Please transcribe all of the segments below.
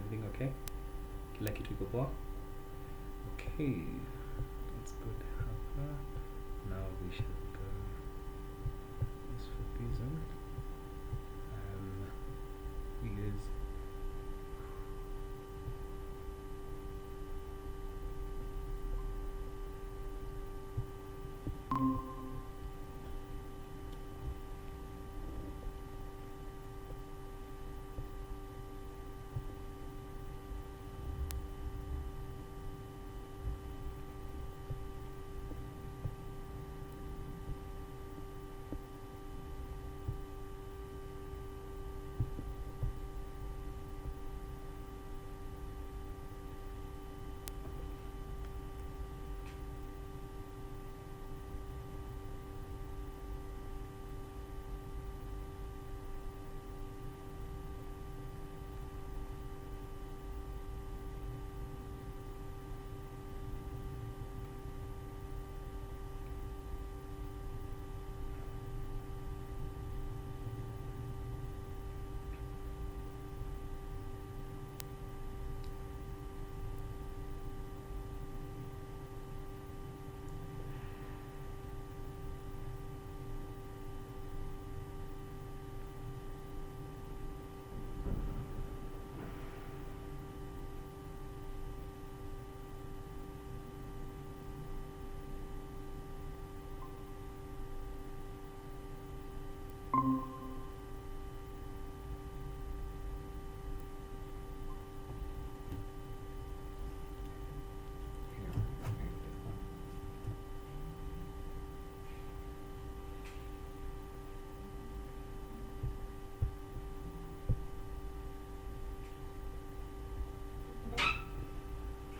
everything okay? Kila kitu iko poa? Okay, that's good. Hapa. Now we should go this for pizza. Because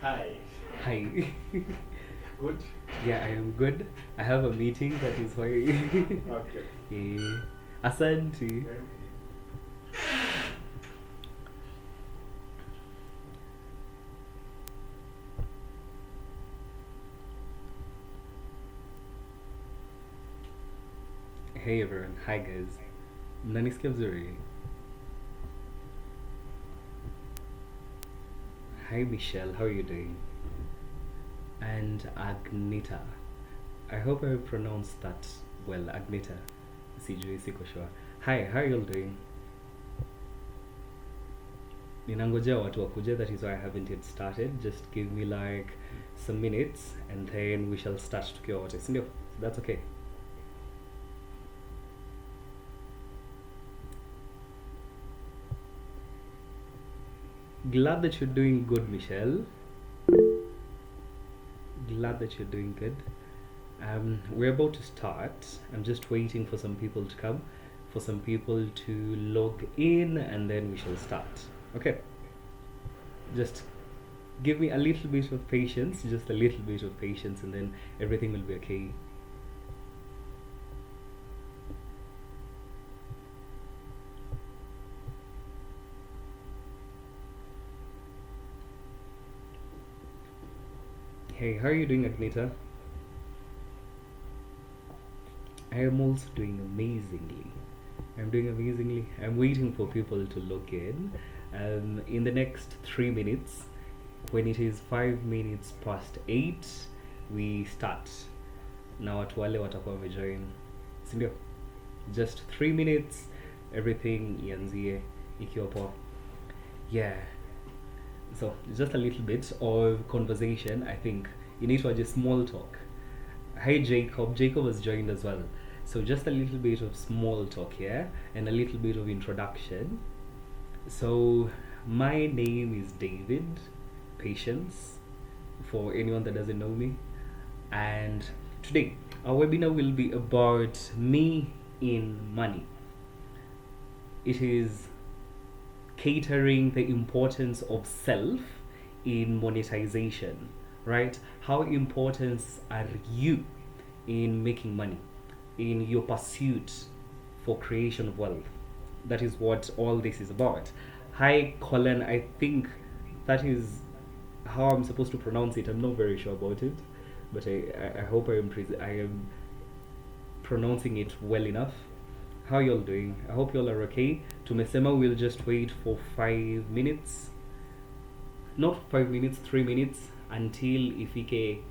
Hi. hi. Good? Yeah, I am good. I have a meeting, that is why. Okay. Asante. Hey everyone. Hi guys. Mnanisikia vizuri? Hi Michelle, how are you doing? And Agnita. I hope I pronounced that well, Agnita. Sijui siko sure. Hi, how are you all doing? Ninangojea watu wakuje, that is why I haven't yet started. Just give me like some minutes and then we shall start tukiwa wote. Sindio? That's okay. Glad that you're doing good, Michelle. Glad that you're doing good. We're about to start. I'm just waiting for some people to come, for some people to log in, and then we shall start. Okay. Just give me a little bit of patience, just a little bit of patience, and then everything will be okay. Hey, how are you doing, Agneta? I am also doing amazingly. I'm doing amazingly. I'm waiting for people to log in. In the next 3 minutes, when it is 5 minutes past 8, we start. Na watu wale watakuwa wamejoin, sindio? Just 3 minutes, everything ianzie ikiwa poa. Yeah. So just a little bit of conversation. I think you need to just small talk. Hi Jacob. Jacob has joined as well. So just a little bit of small talk here and a little bit of introduction. So my name is David Patience, for anyone that doesn't know me. And today our webinar will be about me in money. It is catering the importance of self in monetization, right? How important are you in making money, in your pursuit for creation of wealth? That is what all this is about. Hi Colin, I think that is how I'm supposed to pronounce it. I'm not very sure about it, but I hope I am pronouncing it well enough. How y'all doing? I hope y'all are okay. Tumesema we'll just wait for 5 minutes not 5 minutes, 3 minutes until ifike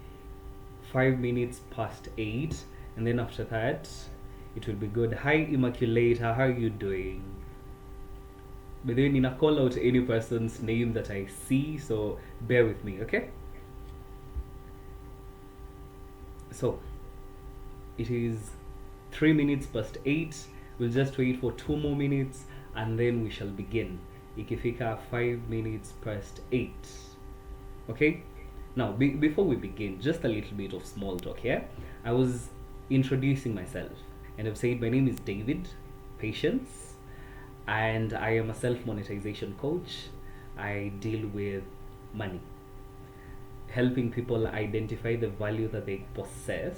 5 minutes past 8, and then after that it will be good. Hi Immaculator, how are you doing? But then in a call out any person's name that I see, so bear with me, okay? So it is 3 minutes past 8. We'll just wait for 2 more minutes and then we shall begin. Ikifika 5 minutes past 8. Okay? Now, before we begin, just a little bit of small talk here. I was introducing myself and I've said my name is David Patience and I am a self-monetization coach. I deal with money, helping people identify the value that they possess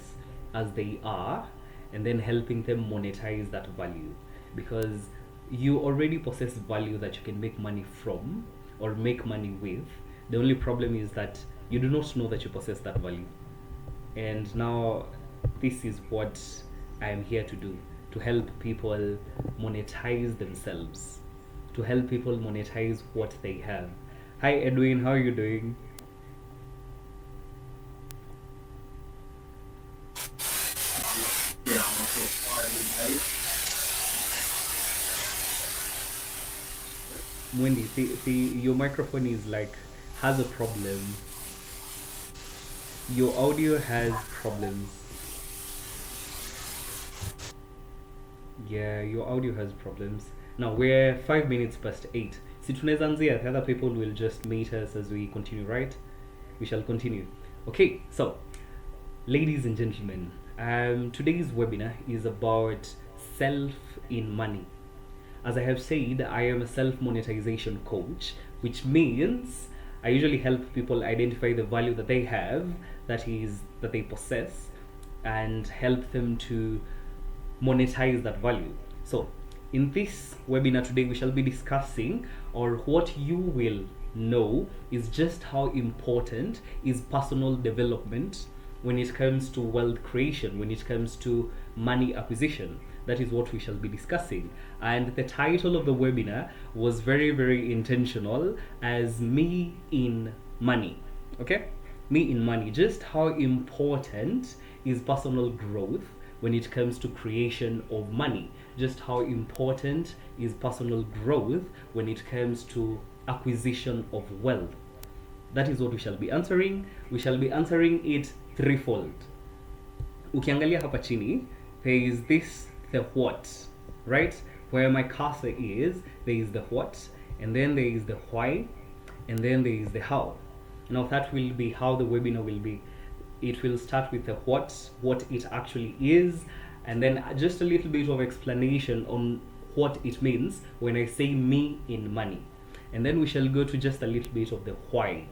as they are, and then helping them monetize that value, because you already possess value that you can make money from or make money with. The only problem is that you do not know that you possess that value. And now this is what I am here to do, to help people monetize themselves, to help people monetize what they have. Hi Edwin, how are you doing? Wendy, see, your microphone is like has a problem. Your audio has problems. Yeah, your audio has problems. Now we're 5 minutes past 8. See, tunaweza the other people will just meet us as we continue, right? We shall continue. Okay, so ladies and gentlemen, today's webinar is about self in money. As I have said, I am a self-monetization coach, which means I usually help people identify the value that they have, that they possess, and help them to monetize that value. So in this webinar today, we shall be discussing, or what you will know is just how important is personal development when it comes to wealth creation, when it comes to money acquisition. That is what we shall be discussing. And the title of the webinar was very, very intentional as Me in Money. Okay? Me in Money. Just how important is personal growth when it comes to creation of money. Just how important is personal growth when it comes to acquisition of wealth. That is what we shall be answering. We shall be answering it threefold. Ukiangalia hapa chini, there is this, the what, right? Where my cursor is, there is the what, and then there is the why, and then there is the how. Now that will be how the webinar will be. It will start with the what it actually is, and then just a little bit of explanation on what it means when I say me in money. And then we shall go to just a little bit of the why.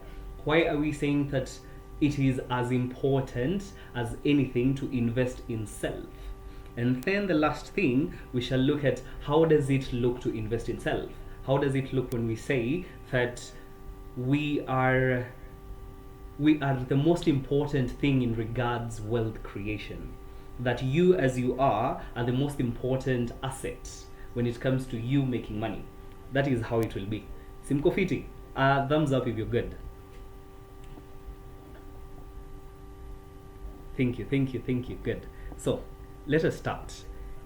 Why are we saying that it is as important as anything to invest in self? And then the last thing, we shall look at how does it look to invest in self? How does it look when we say that we are the most important thing in regards wealth creation? That you as you are the most important asset when it comes to you making money. That is how it will be. Simko fiti. Thumbs up if you're good. Thank you. Good. So let us start.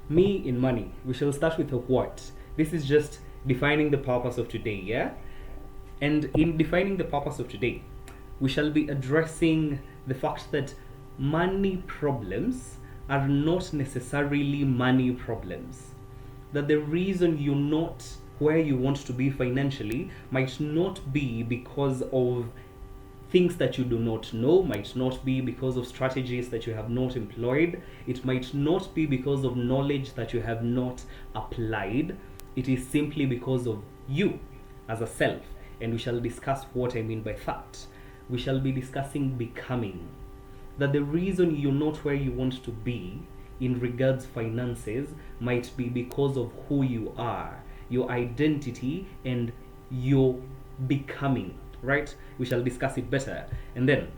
Me in money. We shall start with a what. This is just defining the purpose of today, yeah? And in defining the purpose of today, we shall be addressing the fact that money problems are not necessarily money problems. That the reason you're not where you want to be financially might not be because of things that you do not know, might not be because of strategies that you have not employed, it might not be because of knowledge that you have not applied. It is simply because of you as a self. And we shall discuss what I mean by that. We shall be discussing becoming. That the reason you're not where you want to be in regards finances might be because of who you are, your identity, and your becoming, right? We shall discuss it better. And then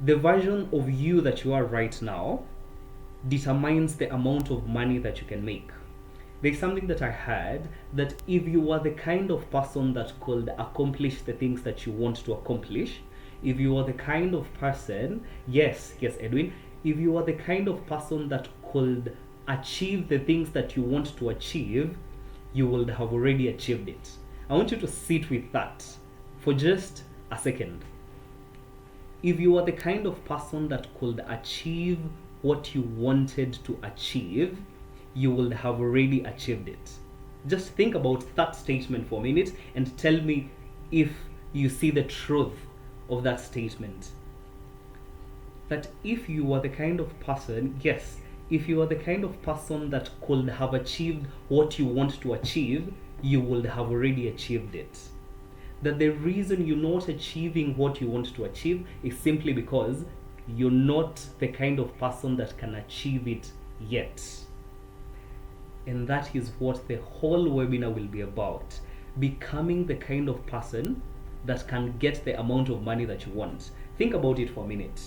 the version of you that you are right now determines the amount of money that you can make. There's something that I heard that if you are the kind of person that could accomplish the things that you want to accomplish, if you are the kind of person, yes, Edwin, if you are the kind of person that could achieve the things that you want to achieve, you would have already achieved it. I want you to sit with that for just a second. If you are the kind of person that could achieve what you wanted to achieve, you will have already achieved it. Just think about that statement for a minute and tell me if you see the truth of that statement. That if you are the kind of person, yes, if you are the kind of person that could have achieved what you want to achieve, you will have already achieved it. That the reason you're not achieving what you want to achieve is simply because you're not the kind of person that can achieve it yet. And that is what the whole webinar will be about. Becoming the kind of person that can get the amount of money that you want. Think about it for a minute.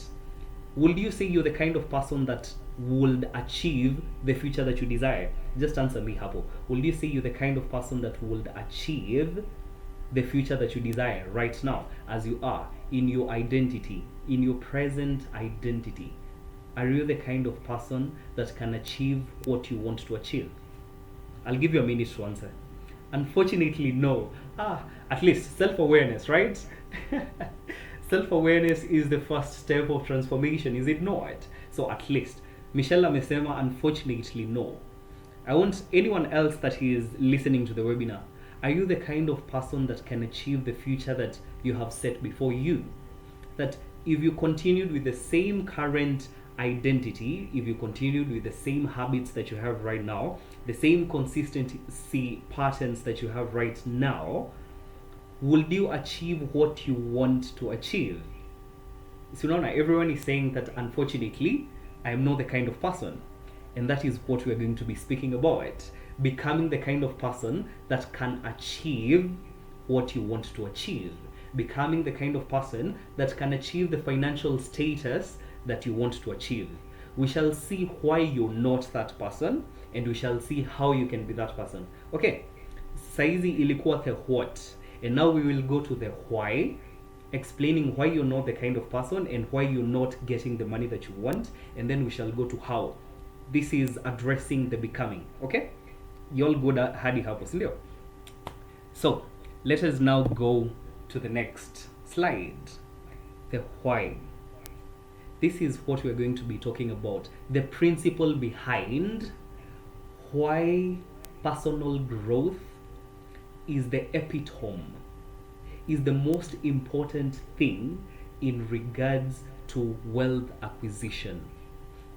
Would you say you're the kind of person that would achieve the future that you desire? Just answer me, Hapo. Would you say you're the kind of person that would achieve the future that you desire right now, as you are, in your identity, in your present identity? Are you the kind of person that can achieve what you want to achieve? I'll give you a minute to answer. Unfortunately, no. At least self-awareness, right? Self-awareness is the first step of transformation, is it not? So at least, Michelle amesema, unfortunately, no. I want anyone else that is listening to the webinar, are you the kind of person that can achieve the future that you have set before you? That if you continued with the same current identity, if you continued with the same habits that you have right now, the same consistency patterns that you have right now, will you achieve what you want to achieve? So now everyone is saying that unfortunately, I am not the kind of person. And that is what we are going to be speaking about. Becoming the kind of person that can achieve what you want to achieve. Becoming the kind of person that can achieve the financial status that you want to achieve. We shall see why you're not that person, and we shall see how you can be that person. Okay, saizi ilikuwa the what, and now we will go to the why, explaining why you're not the kind of person and why you're not getting the money that you want, and then we shall go to how. This is addressing the becoming. Okay, you all good hadi hapo, sindio? So let us now go to the next slide, the why. This is what we're going to be talking about, the principle behind why personal growth is the epitome, is the most important thing in regards to wealth acquisition.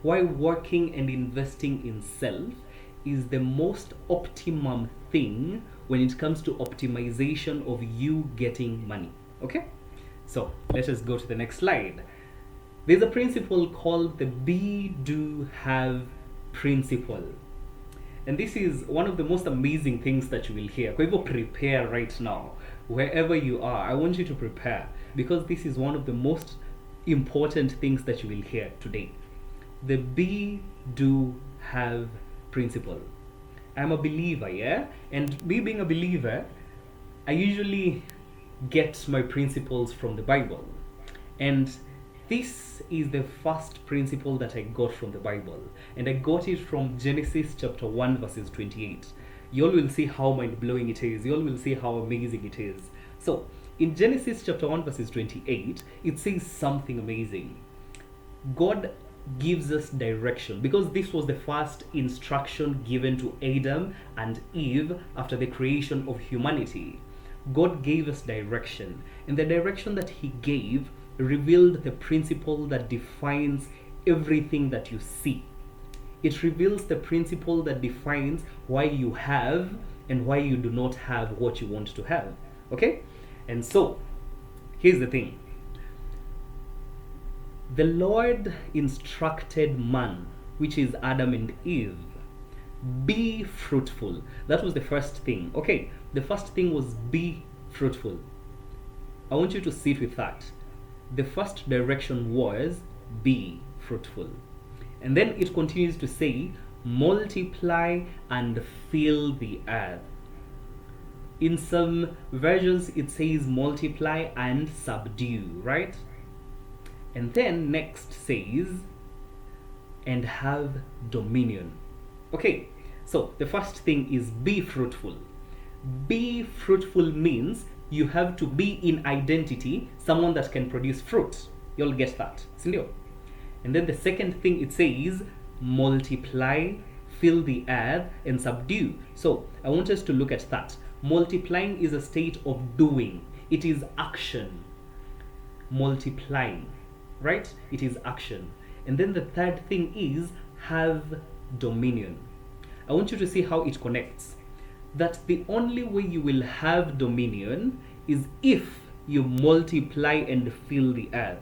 Why working and investing in self is the most optimum thing when it comes to optimization of you getting money. Okay, so let us go to the next slide. There's a principle called the be, do, have principle. And this is one of the most amazing things that you will hear. Kwa hivyo prepare right now. Wherever you are, I want you to prepare, because this is one of the most important things that you will hear today. The be, do, have principle. I'm a believer, yeah? And me being a believer, I usually get my principles from the Bible. And this is the first principle that I got from the Bible. And I got it from Genesis chapter 1 verses 28. You all will see how mind-blowing it is. You all will see how amazing it is. So, in Genesis chapter 1 verses 28, it says something amazing. God gives us direction, because this was the first instruction given to Adam and Eve after the creation of humanity. God gave us direction, and the direction that he gave revealed the principle that defines everything that you see. It reveals the principle that defines why you have and why you do not have what you want to have. Okay? And so, here's the thing. The Lord instructed man, which is Adam and Eve, be fruitful. That was the first thing. Okay, the first thing was be fruitful. I want you to sit with that. The first direction was be fruitful. And then it continues to say, multiply and fill the earth. In some versions, it says multiply and subdue, right? And then next says, and have dominion. Okay, so the first thing is be fruitful. Be fruitful means you have to be in identity someone that can produce fruit. You'll get that, sindio? And then the second thing it says, multiply, fill the earth, and subdue. So I want us to look at that. Multiplying is a state of doing. It is action. Multiplying, right? It is action. And then the third thing is have dominion. I want you to see how it connects. That the only way you will have dominion is if you multiply and fill the earth.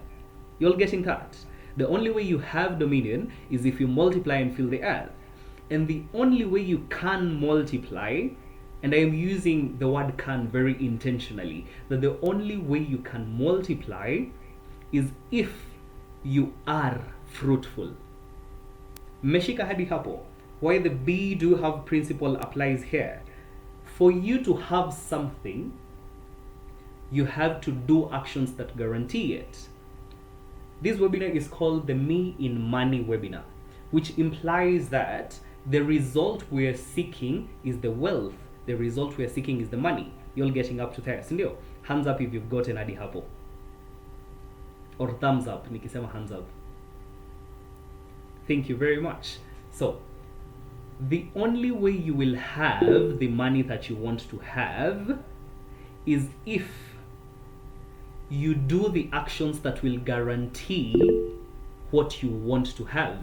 You're getting that? The only way you have dominion is if you multiply and fill the earth. And the only way you can multiply, and I am using the word can very intentionally, that the only way you can multiply is if you are fruitful. Meshika hadi hapo. Why the be do have principle applies here. For you to have something, you have to do actions that guarantee it. This webinar is called the Me in Money webinar, which implies that the result we are seeking is the wealth. The result we are seeking is the money. You're getting up to there. Sindio? Hands up if you've gotten hadi hapo. Or thumbs up. Nikisema hands up. Thank you very much. So, the only way you will have the money that you want to have is if you do the actions that will guarantee what you want to have.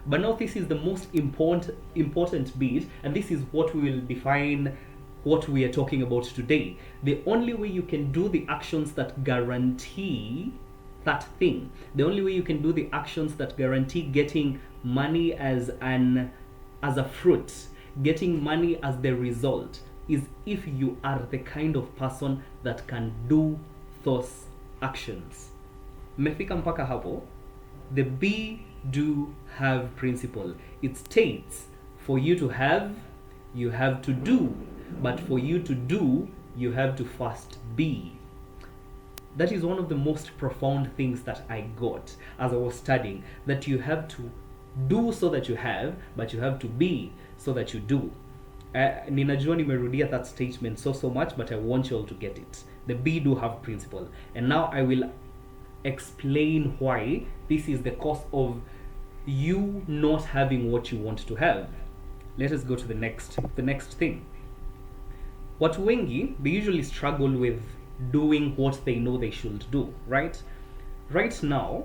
But now this is the most important bit, and this is what we will define what we are talking about today. The only way you can do the actions that guarantee that thing, the only way you can do the actions that guarantee getting money as a fruit, getting money as the result, is if you are the kind of person that can do those actions. Mefika mpaka hapo? The be, do, have principle. It states, for you to have, you have to do. But for you to do, you have to first be. That is one of the most profound things that I got as I was studying. That you have to do so that you have, but you have to be so that you do. Ninajua nimerudia that statement so much, but I want you all to get it. The be, do, have principle. And now I will explain why this is the cause of you not having what you want to have. Let us go to the next thing. Watu wengi, they usually struggle with doing what they know they should do, right? Right now,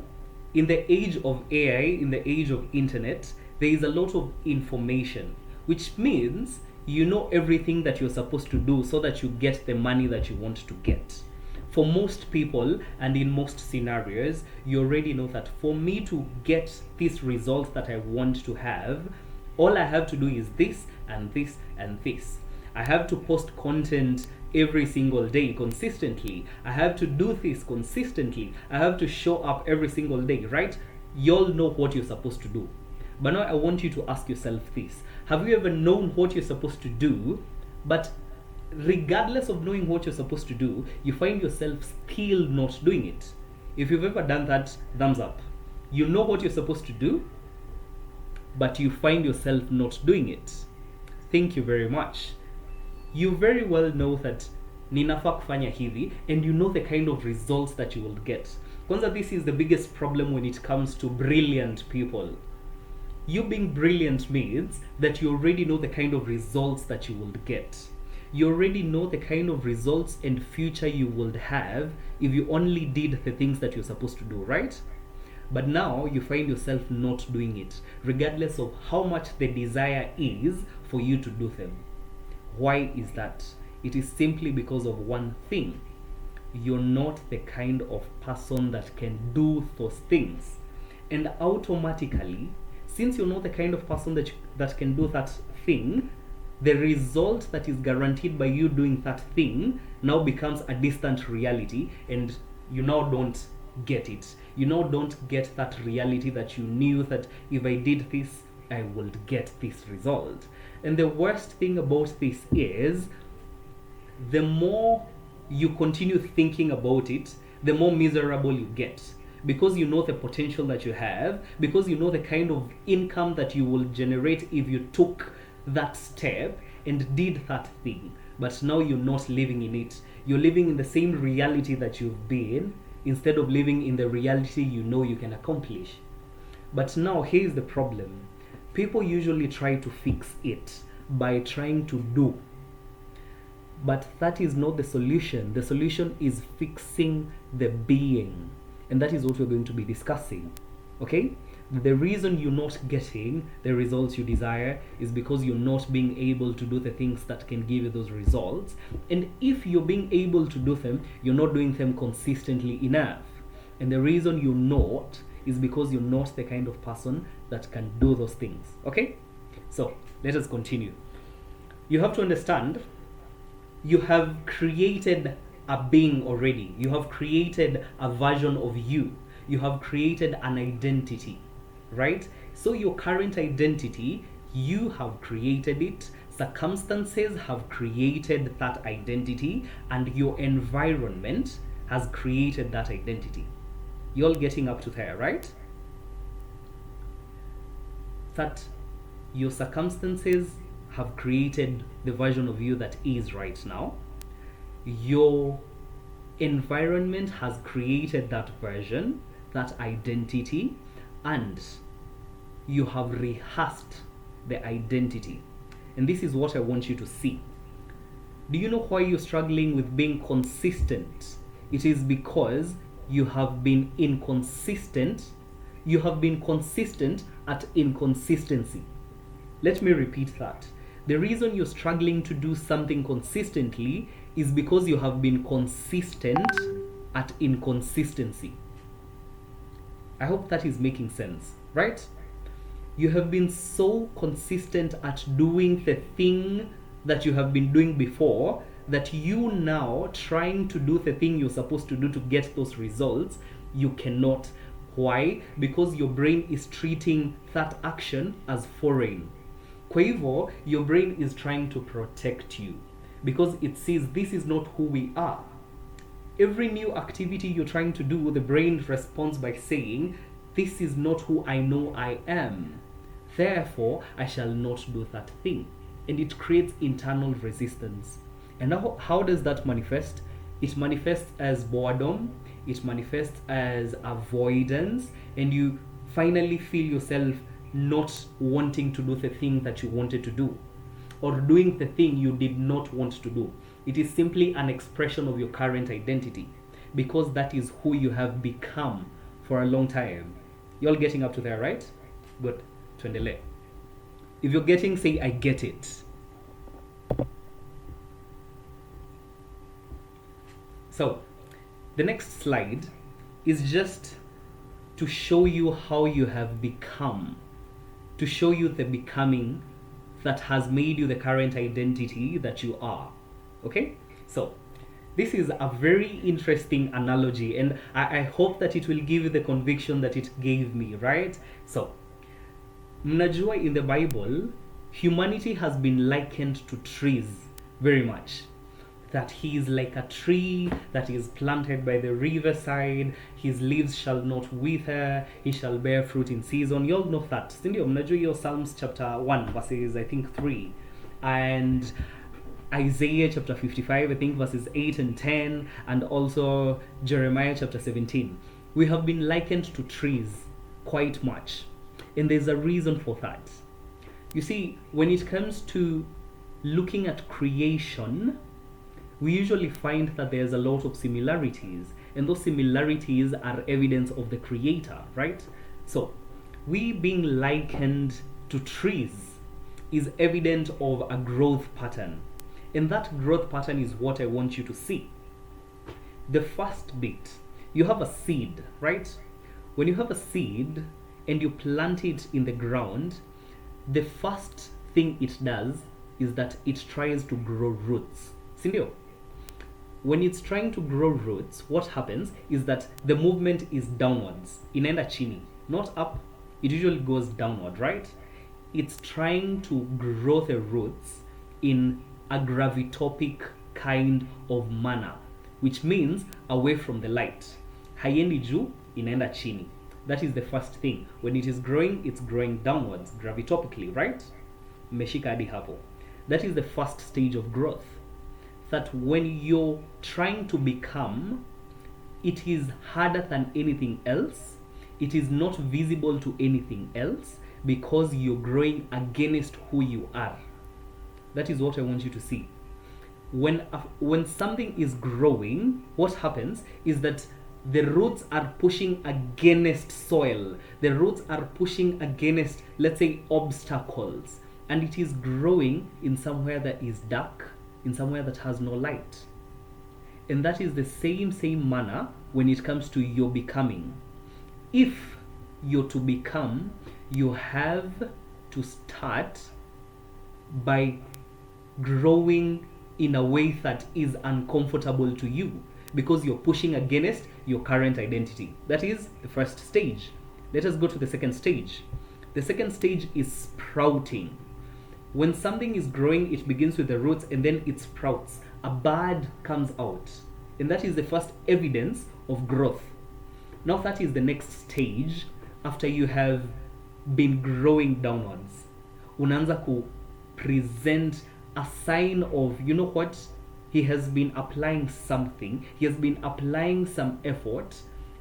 in the age of AI, in the age of internet, there is a lot of information, which means you know everything that you're supposed to do so that you get the money that you want to get. For most people and in most scenarios, you already know that for me to get this result that I want to have, all I have to do is this and this and this. I have to post content every single day consistently. I have to do this consistently. I have to show up every single day, right? You all know what you're supposed to do. But now I want you to ask yourself this. Have you ever known what you're supposed to do, but regardless of knowing what you're supposed to do, you find yourself still not doing it? If you've ever done that, thumbs up. You know what you're supposed to do, but you find yourself not doing it. Thank you very much. You very well know that ninafaa kufanya hivi, and you know the kind of results that you will get. Kwanza, this is the biggest problem when it comes to brilliant people. You being brilliant means that you already know the kind of results that you will get. You already know the kind of results and future you would have if you only did the things that you're supposed to do, right? But now you find yourself not doing it, regardless of how much the desire is for you to do them. Why is that? It is simply because of one thing. You're not the kind of person that can do those things. And automatically, since you're not the kind of person that can do that thing, the result that is guaranteed by you doing that thing now becomes a distant reality, and you now don't get it. You now don't get that reality that you knew that if I did this, I will get this result. And the worst thing about this is, the more you continue thinking about it, the more miserable you get. Because you know the potential that you have, because you know the kind of income that you will generate if you took that step and did that thing. But now you're not living in it. You're living in the same reality that you've been, instead of living in the reality you know you can accomplish. But now here's the problem. People usually try to fix it by trying to do. But that is not the solution. The solution is fixing the being. And that is what we're going to be discussing. Okay? The reason you're not getting the results you desire is because you're not being able to do the things that can give you those results. And if you're being able to do them, you're not doing them consistently enough. And the reason you're not is because you're not the kind of person that can do those things. Okay? So, let us continue. You have to understand, you have created a being already. You have created a version of you. You have created an identity, right? So your current identity, you have created it. Circumstances have created that identity, and your environment has created that identity. You're all getting up to there, right? That your circumstances have created the version of you that is right now. Your environment has created that version, that identity, and you have rehearsed the identity. And this is what I want you to see. Do you know why you're struggling with being consistent? It is because you have been inconsistent. You have been consistent at inconsistency. Let me repeat that. The reason you're struggling to do something consistently is because you have been consistent at inconsistency. I hope that is making sense, right? You have been so consistent at doing the thing that you have been doing before that you now trying to do the thing you're supposed to do to get those results, you cannot. Why? Because your brain is treating that action as foreign. Kwa hivyo, your brain is trying to protect you because it says this is not who we are. Every new activity you're trying to do, the brain responds by saying, this is not who I know I am. Therefore, I shall not do that thing. And it creates internal resistance. And now, how does that manifest? It manifests as boredom, it manifests as avoidance, and you finally feel yourself not wanting to do the thing that you wanted to do, or doing the thing you did not want to do. It is simply an expression of your current identity, because that is who you have become for a long time. You're all getting up to there, right? Good. Tuendelee. If you're getting, say, I get it. So, the next slide is just to show you how you have become, to show you the becoming that has made you the current identity that you are. Okay? So, this is a very interesting analogy, and I hope that it will give you the conviction that it gave me, right? So, mnajua in the Bible, humanity has been likened to trees very much. That he is like a tree that is planted by the riverside. His leaves shall not wither. He shall bear fruit in season. You all know that. Sindio, mnajua your Psalms chapter 1 verses I think 3. And Isaiah chapter 55, I think verses 8 and 10. And also Jeremiah chapter 17. We have been likened to trees quite much. And there's a reason for that. You see, when it comes to looking at creation, we usually find that there's a lot of similarities, and those similarities are evidence of the creator, right? So, we being likened to trees is evident of a growth pattern, and that growth pattern is what I want you to see. The first bit, you have a seed, right? When you have a seed and you plant it in the ground, the first thing it does is that it tries to grow roots. Sindio? When it's trying to grow roots, what happens is that the movement is downwards. Inaenda chini, not up. It usually goes downward, right? it's trying to grow the roots in a gravitopic kind of manner, which means away from the light. Haiendi juu, inaenda chini. That is the first thing. When it is growing, it's growing downwards, gravitopically, right? Mmeshika hadi hapo. That is the first stage of growth. That when you're trying to become, it is harder than anything else. It is not visible to anything else because you're growing against who you are. That is what I want you to see. When something is growing, what happens is that the roots are pushing against soil. The roots are pushing against, let's say, obstacles. And it is growing in somewhere that is dark, in somewhere that has no light. And that is the same manner when it comes to your becoming. If you're to become, you have to start by growing in a way that is uncomfortable to you because you're pushing against your current identity. That is the first stage. Let us go to the second stage. The second stage is sprouting. When something is growing, it begins with the roots and then it sprouts. A bud comes out. And that is the first evidence of growth. Now that is the next stage after you have been growing downwards. Unaanza ku present a sign of, you know what? He has been applying something. He has been applying some effort.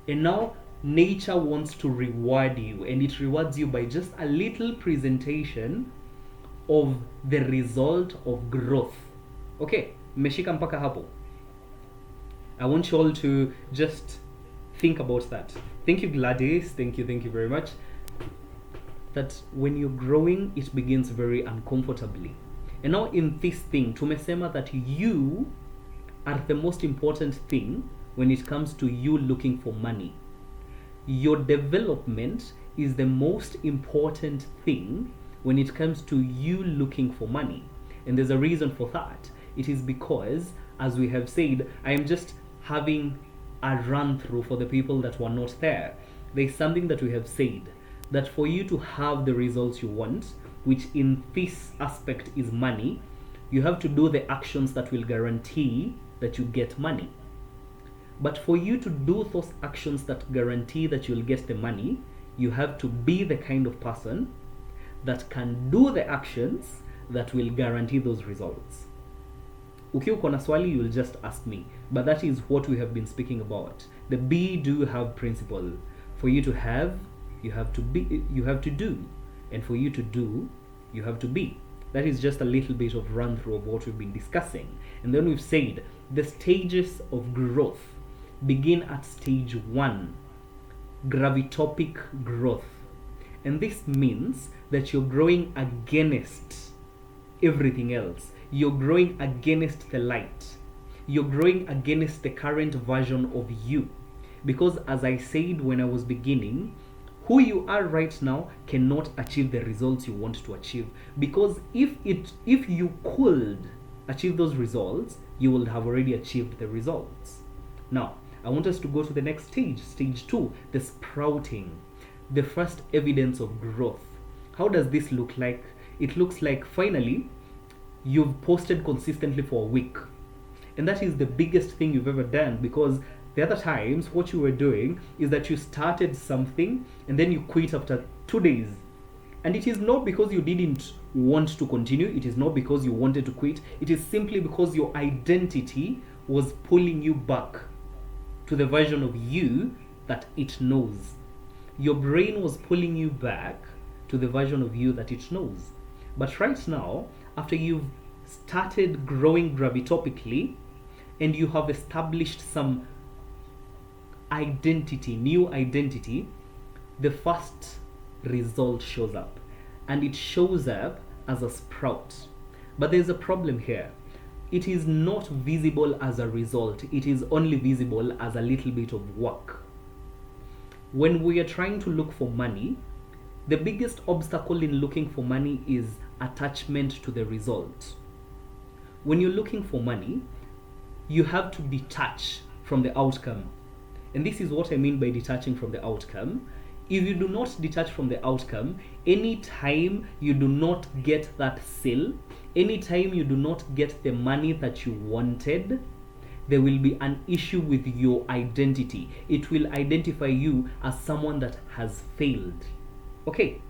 And now nature wants to reward you. And it rewards you by just a little presentation of the result of growth. Okay, mmeshika mpaka hapo. I want you all to just think about that. Thank you, Gladys. Thank you very much. That when you're growing, it begins very uncomfortably. And now in this thing, tumesema that you are the most important thing when it comes to you looking for money. Your development is the most important thing when it comes to you looking for money. And there's a reason for that. It is because, as we have said, I am just having a run through for the people that were not there. There's something that we have said, that for you to have the results you want, which in this aspect is money, you have to do the actions that will guarantee that you get money. But for you to do those actions that guarantee that you'll get the money, you have to be the kind of person that can do the actions that will guarantee those results. Ukiwa uko na swali, you'll just ask me. But that is what we have been speaking about. The be, do, have principle. For you to have, you have to be, you have to do. And for you to do, you have to be. That is just a little bit of run through of what we've been discussing. And then we've said the stages of growth begin at stage 1, gravitopic growth. And this means that you're growing against everything else. You're growing against the light. You're growing against the current version of you. Because as I said when I was beginning, who you are right now cannot achieve the results you want to achieve. Because if you could achieve those results, you will have already achieved the results. Now, I want us to go to the next stage, stage 2, the sprouting, the first evidence of growth. How does this look like? It looks like finally you've posted consistently for a week. And that is the biggest thing you've ever done, because the other times what you were doing is that you started something and then you quit after 2 days. And it is not because you didn't want to continue. It is not because you wanted to quit. It is simply because your identity was pulling you back to the version of you that it knows. Your brain was pulling you back to the version of you that it knows. But right now, after you've started growing gravitopically and you have established some identity, new identity, the first result shows up. And it shows up as a sprout. But there's a problem here. It is not visible as a result. It is only visible as a little bit of work. When we are trying to look for money, the biggest obstacle in looking for money is attachment to the result. When you're looking for money, you have to detach from the outcome. And this is what I mean by detaching from the outcome. if you do not detach from the outcome, anytime you do not get that sale, anytime you do not get the money that you wanted, there will be an issue with your identity. It will identify you as someone that has failed. Okay,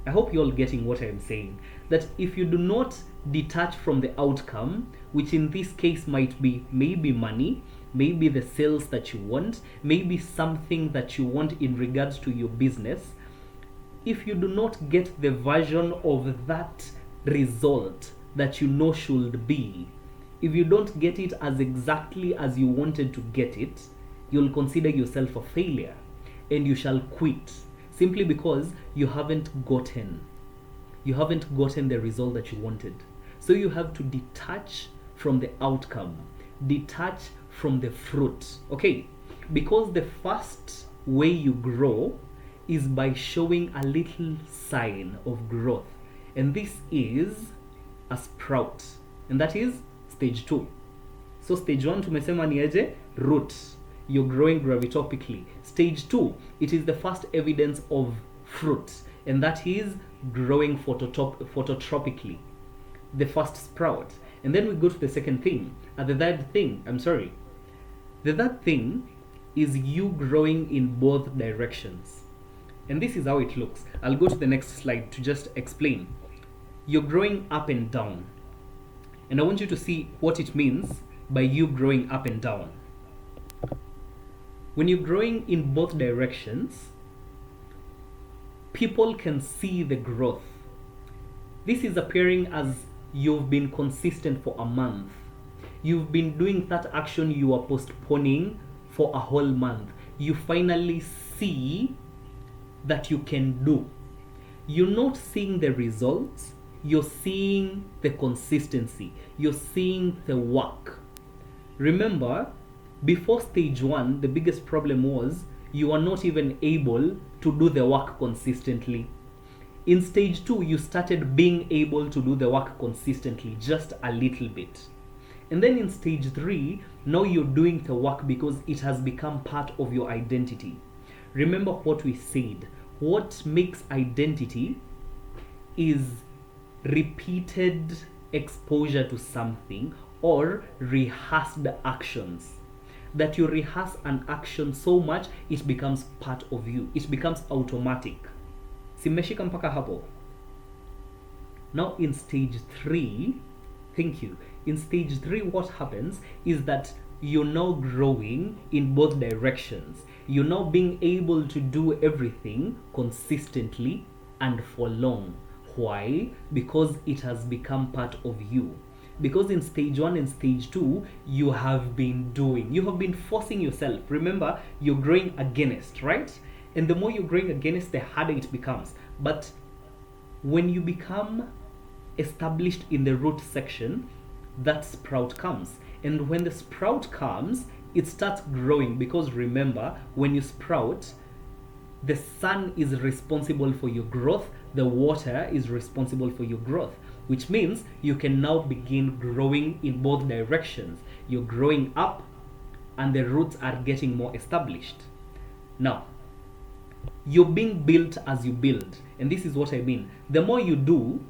I hope you're all getting what I'm saying. That if you do not detach from the outcome, which in this case might be maybe money, maybe the sales that you want, maybe something that you want in regards to your business, if you do not get the version of that result that you know should be, if you don't get it as exactly as you wanted to get it, you'll consider yourself a failure and you shall quit simply because you haven't gotten the result that you wanted. So you have to detach from the outcome, detach from the fruit. Okay, because the first way you grow is by showing a little sign of growth, and this is a sprout, and that is stage 2. So stage 1 tumesema ni aje? Root, you're growing gravitopically. Stage 2, it is the first evidence of fruit, and that is growing phototropically, the first sprout. And then we go to the second thing, the third thing is you growing in both directions. And this is how it looks. I'll go to the next slide to just explain. You're growing up and down. And I want you to see what it means by you growing up and down. When you're growing in both directions, people can see the growth. This is appearing as you've been consistent for a month. You've been doing that action you are postponing for a whole month. You finally see that you can do. You're not seeing the results, you're seeing the consistency, you're seeing the work. Remember, before stage 1, the biggest problem was you are not even able to do the work consistently. In stage 2, you started being able to do the work consistently, just a little bit. And then in stage 3, now you're doing the work because it has become part of your identity. Remember what we said. What makes identity is repeated exposure to something or rehearsed actions. That you rehearse an action so much, it becomes part of you. It becomes automatic. Simeshika mpaka hapo. Now in stage 3, thank you. In stage 3, what happens is that you're now growing in both directions. You're now being able to do everything consistently and for long. Why? Because it has become part of you. Because in stage 1 and stage 2, you have been forcing yourself. Remember, you're growing against, right? And the more you're growing against, the harder it becomes. But when you become established in the root section, that sprout comes. And when the sprout comes, it starts growing, because remember, when you sprout, the sun is responsible for your growth, the water is responsible for your growth, which means you can now begin growing in both directions. You're growing up and the roots are getting more established. Now, you're being built as you build, and this is what I mean. The more you do,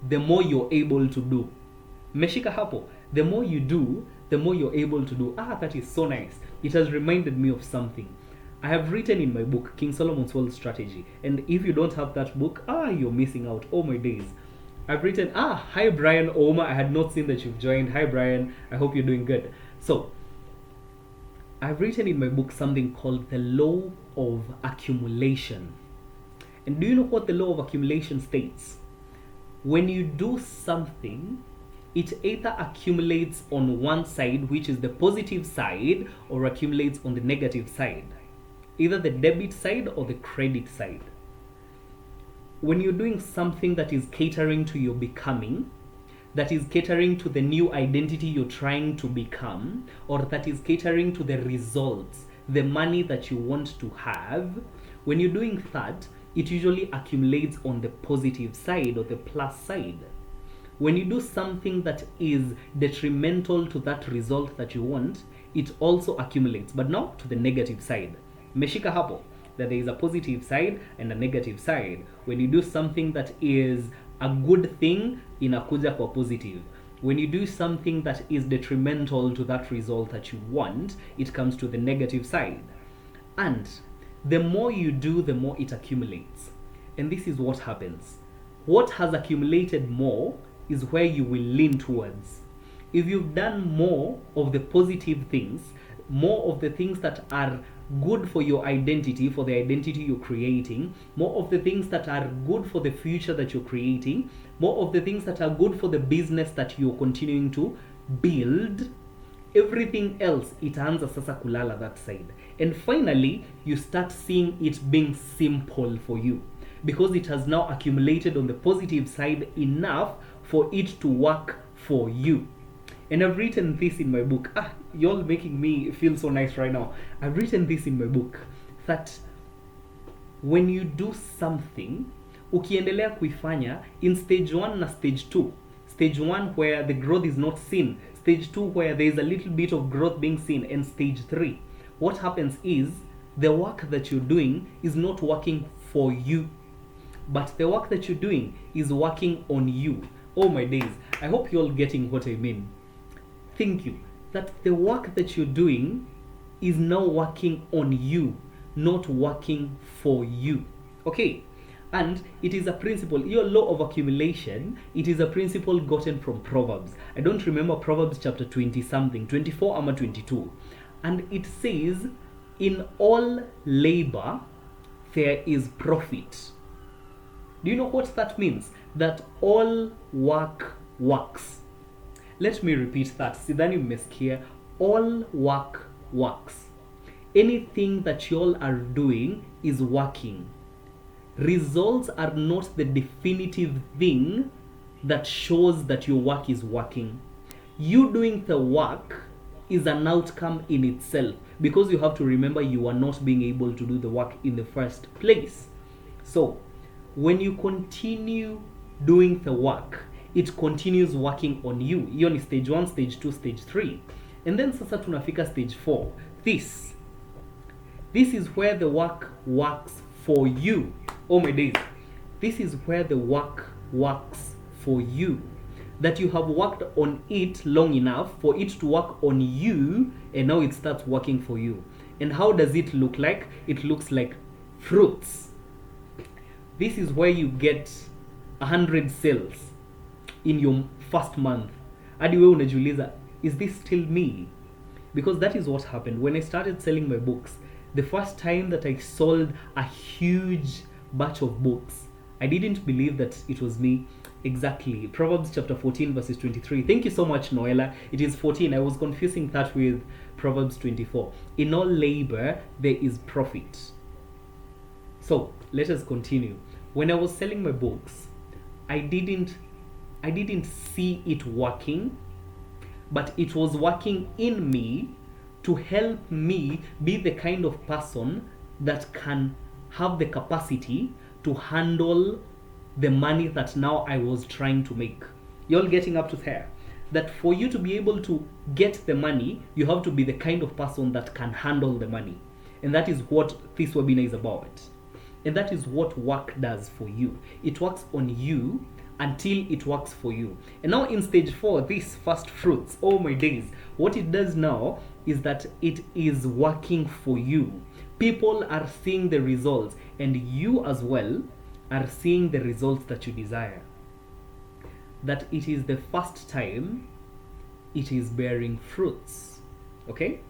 the more you're able to do. Meshika hapo, the more you do, the more you're able to do. That is so nice. It has reminded me of something. I have written in my book, King Solomon's World Strategy, and if you don't have that book, you're missing out. Oh my days. I've written, hi Brian Oma, I had not seen that you've joined. Hi Brian, I hope you're doing good. So, I've written in my book something called the law of accumulation. And do you know what the law of accumulation states? When you do something, it either accumulates on one side, which is the positive side, or accumulates on the negative side. Either the debit side or the credit side. When you're doing something that is catering to your becoming, that is catering to the new identity you're trying to become, or that is catering to the results, the money that you want to have, when you're doing that, it usually accumulates on the positive side or the plus side. When you do something that is detrimental to that result that you want, it also accumulates, but now to the negative side. Meshika hapo. that there is a positive side and a negative side. When you do something that is a good thing, inakuja kwa positive. When you do something that is detrimental to that result that you want, it comes to the negative side. And the more you do, the more it accumulates. And this is what happens. What has accumulated more is where you will lean towards. If you've done more of the positive things, more of the things that are good for your identity, for the identity you're creating, more of the things that are good for the future that you're creating, more of the things that are good for the business that you're continuing to build, everything else itaanza sasa kulala that side. And finally, you start seeing it being simple for you because it has now accumulated on the positive side enough for it to work for you. And I've written this in my book. You're making me feel so nice right now. I've written this in my book that when you do something, ukiendelea kuifanya in stage 1 na stage 2. Stage 1 where the growth is not seen, stage 2 where there is a little bit of growth being seen, and stage 3. What happens is the work that you're doing is not working for you, but the work that you're doing is working on you. Oh my days. I hope you're all getting what I mean. Thank you. That the work that you're doing is now working on you, not working for you. Okay? And it is a principle, your law of accumulation, it is a principle gotten from Proverbs. I don't remember Proverbs chapter 20 something, 24 or 22. And it says, in all labor there is profit. Do you know what that means? That all work works. Let me repeat that. Sidhani mmesikia. All work works. Anything that y'all are doing is working. Results are not the definitive thing that shows that your work is working. You doing the work is an outcome in itself, because you have to remember you are not being able to do the work in the first place. So, when you continue doing the work, it continues working on you. Hiyo ni stage 1, stage 2, stage 3. And then sasa tunafika stage 4. This is where the work works for you. Oh my days. This is where the work works for you. That you have worked on it long enough for it to work on you, and now it starts working for you. And how does it look like? It looks like fruits. This is where you get 100 sales in your first month. Hadi wewe unajiuliza, is this still me? Because that is what happened when I started selling my books. The first time that I sold a huge batch of books, I didn't believe that it was me. Exactly. Proverbs chapter 14 verses 23. Thank you so much, Noella. It is 14. I was confusing that with Proverbs 24. In all labor, there is profit. So, let us continue. When I was selling my books, I didn't see it working, but it was working in me to help me be the kind of person that can have the capacity to handle the money that now I was trying to make. You're all getting up to there. That for you to be able to get the money, you have to be the kind of person that can handle the money. And that is what this webinar is about. And that is what work does for you. It works on you until it works for you. And now in stage 4, these first fruits, oh my days, what it does now is that it is working for you. People are seeing the results, and you as well are seeing the results that you desire. That it is the first time it is bearing fruits. Okay?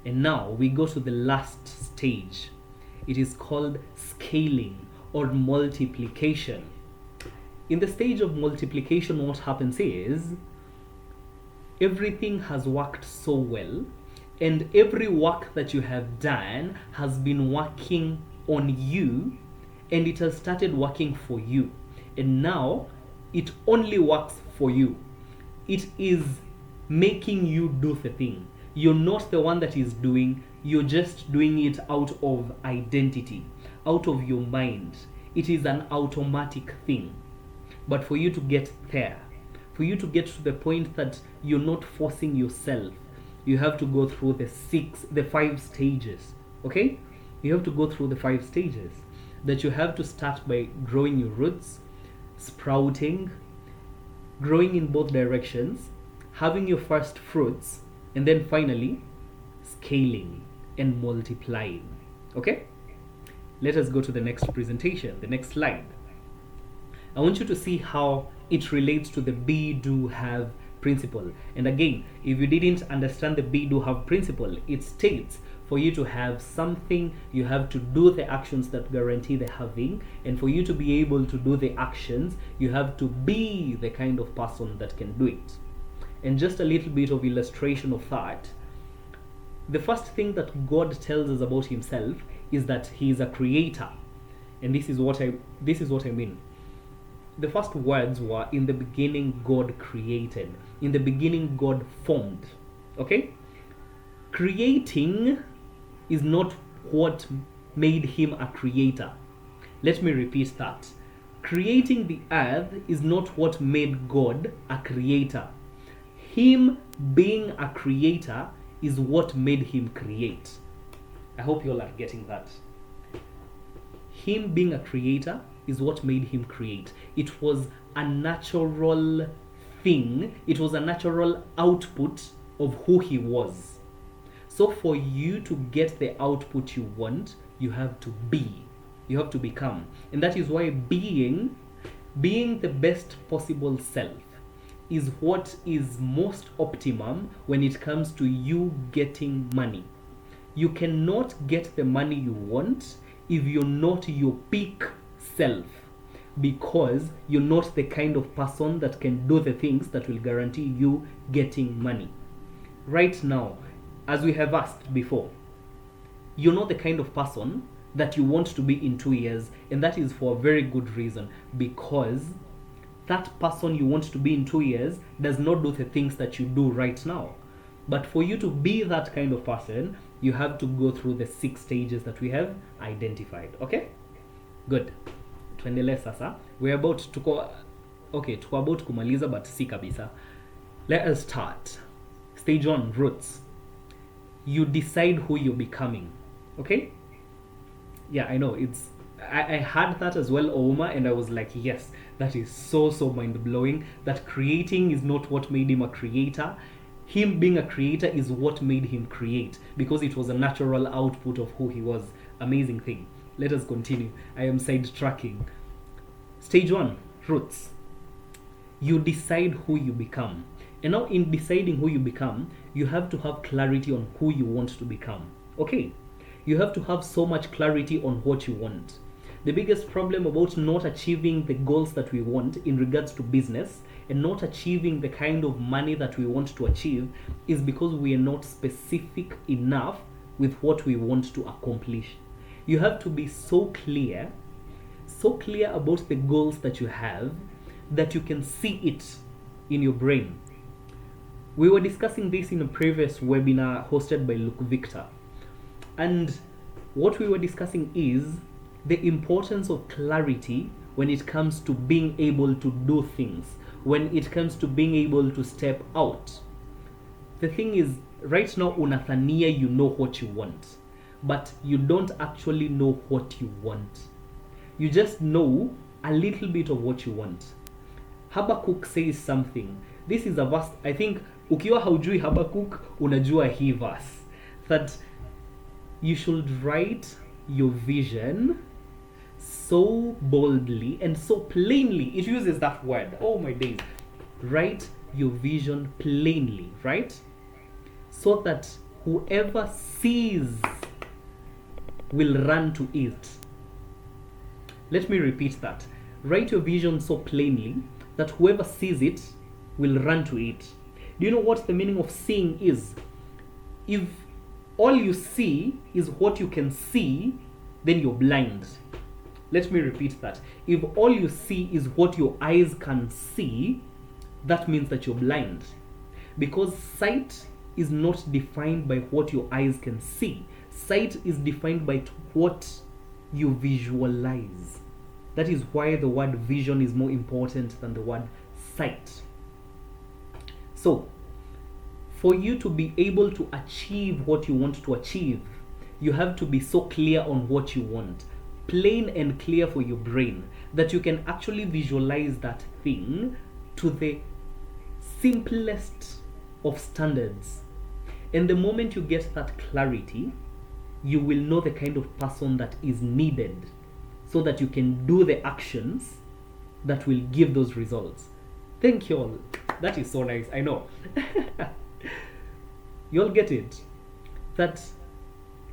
And now we go to the last stage. It is called scaling or multiplication. In the stage of multiplication, what happens is everything has worked so well, and every work that you have done has been working on you, and it has started working for you. And now it only works for you. It is making you do the thing. You're not the one that is doing, you're just doing it out of identity, out of your mind. It is an automatic thing. But for you to get there, for you to get to the point that you're not forcing yourself, you have to go through the 5 stages. Okay? You have to go through the 5 stages. That you have to start by growing your roots, sprouting, growing in both directions, having your first fruits, and then finally scaling and multiplying. Okay? Let us go to the next presentation, the next slide. I want you to see how it relates to the be, do, have principle. And again, if you didn't understand the be, do, have principle, it states for you to have something, you have to do the actions that guarantee the having. And for you to be able to do the actions, you have to be the kind of person that can do it. And just a little bit of illustration of that. The first thing that God tells us about himself is that he is a creator. And this is what I mean. The first words were, in the beginning God created. In the beginning God formed. Okay? Creating is not what made him a creator. Let me repeat that. Creating the earth is not what made God a creator. Him being a creator is what made him create. I hope you all are getting that. Him being a creator is what made him create. It was a natural thing. It was a natural output of who he was. So for you to get the output you want, you have to be. You have to become. And that is why being the best possible self is what is most optimum when it comes to you getting money. You cannot get the money you want if you're not your peak self, because you're not the kind of person that can do the things that will guarantee you getting money. Right now, as we have asked before, you're not the kind of person that you want to be in 2 years, and that is for a very good reason, because that person you want to be in 2 years does not do the things that you do right now. But for you to be that kind of person, you have to go through the 6 stages that we have identified. Okay? Good. Tuendelee sasa. We're about to go. Okay, tuko about kumaliza, but si kabisa. Let us start. Stage 1, roots. You decide who you're becoming. Okay? Yeah, I know. I had that as well, Oma, and I was like, yes, that is so mind-blowing. That creating is not what made him a creator. Him being a creator is what made him create, because it was a natural output of who he was. Amazing thing. Let us continue. I am sidetracking. Stage 1, roots. You decide who you become. And now in deciding who you become, you have to have clarity on who you want to become. Okay? You have to have so much clarity on what you want. The biggest problem about not achieving the goals that we want in regards to business and not achieving the kind of money that we want to achieve is because we are not specific enough with what we want to accomplish. You have to be so clear about the goals that you have that you can see it in your brain. We were discussing this in a previous webinar hosted by Luke Victor. And what we were discussing is the importance of clarity when it comes to being able to do things, when it comes to being able to step out. The thing is, right now, unathania, you know what you want, but you don't actually know what you want. You just know a little bit of what you want. Habakkuk says something. This is a verse, I think, ukiwa haujui Habakkuk, unajua hii verse. That you should write your vision so boldly and so plainly. It uses that word. Oh my days. Write your vision plainly, right? So that whoever sees will run to it. Let me repeat that. Write your vision so plainly that whoever sees it will run to it. Do you know what the meaning of seeing is? If all you see is what you can see, then you're blind. Let me repeat that. If all you see is what your eyes can see, that means that you're blind. Because sight is not defined by what your eyes can see. Sight is defined by what you visualize. That is why the word vision is more important than the word sight. So, for you to be able to achieve what you want to achieve, you have to be so clear on what you want, plain and clear for your brain, that you can actually visualize that thing to the simplest of standards. And the moment you get that clarity, you will know the kind of person that is needed so that you can do the actions that will give those results. Thank you all. That is so nice. I know. You all get it? That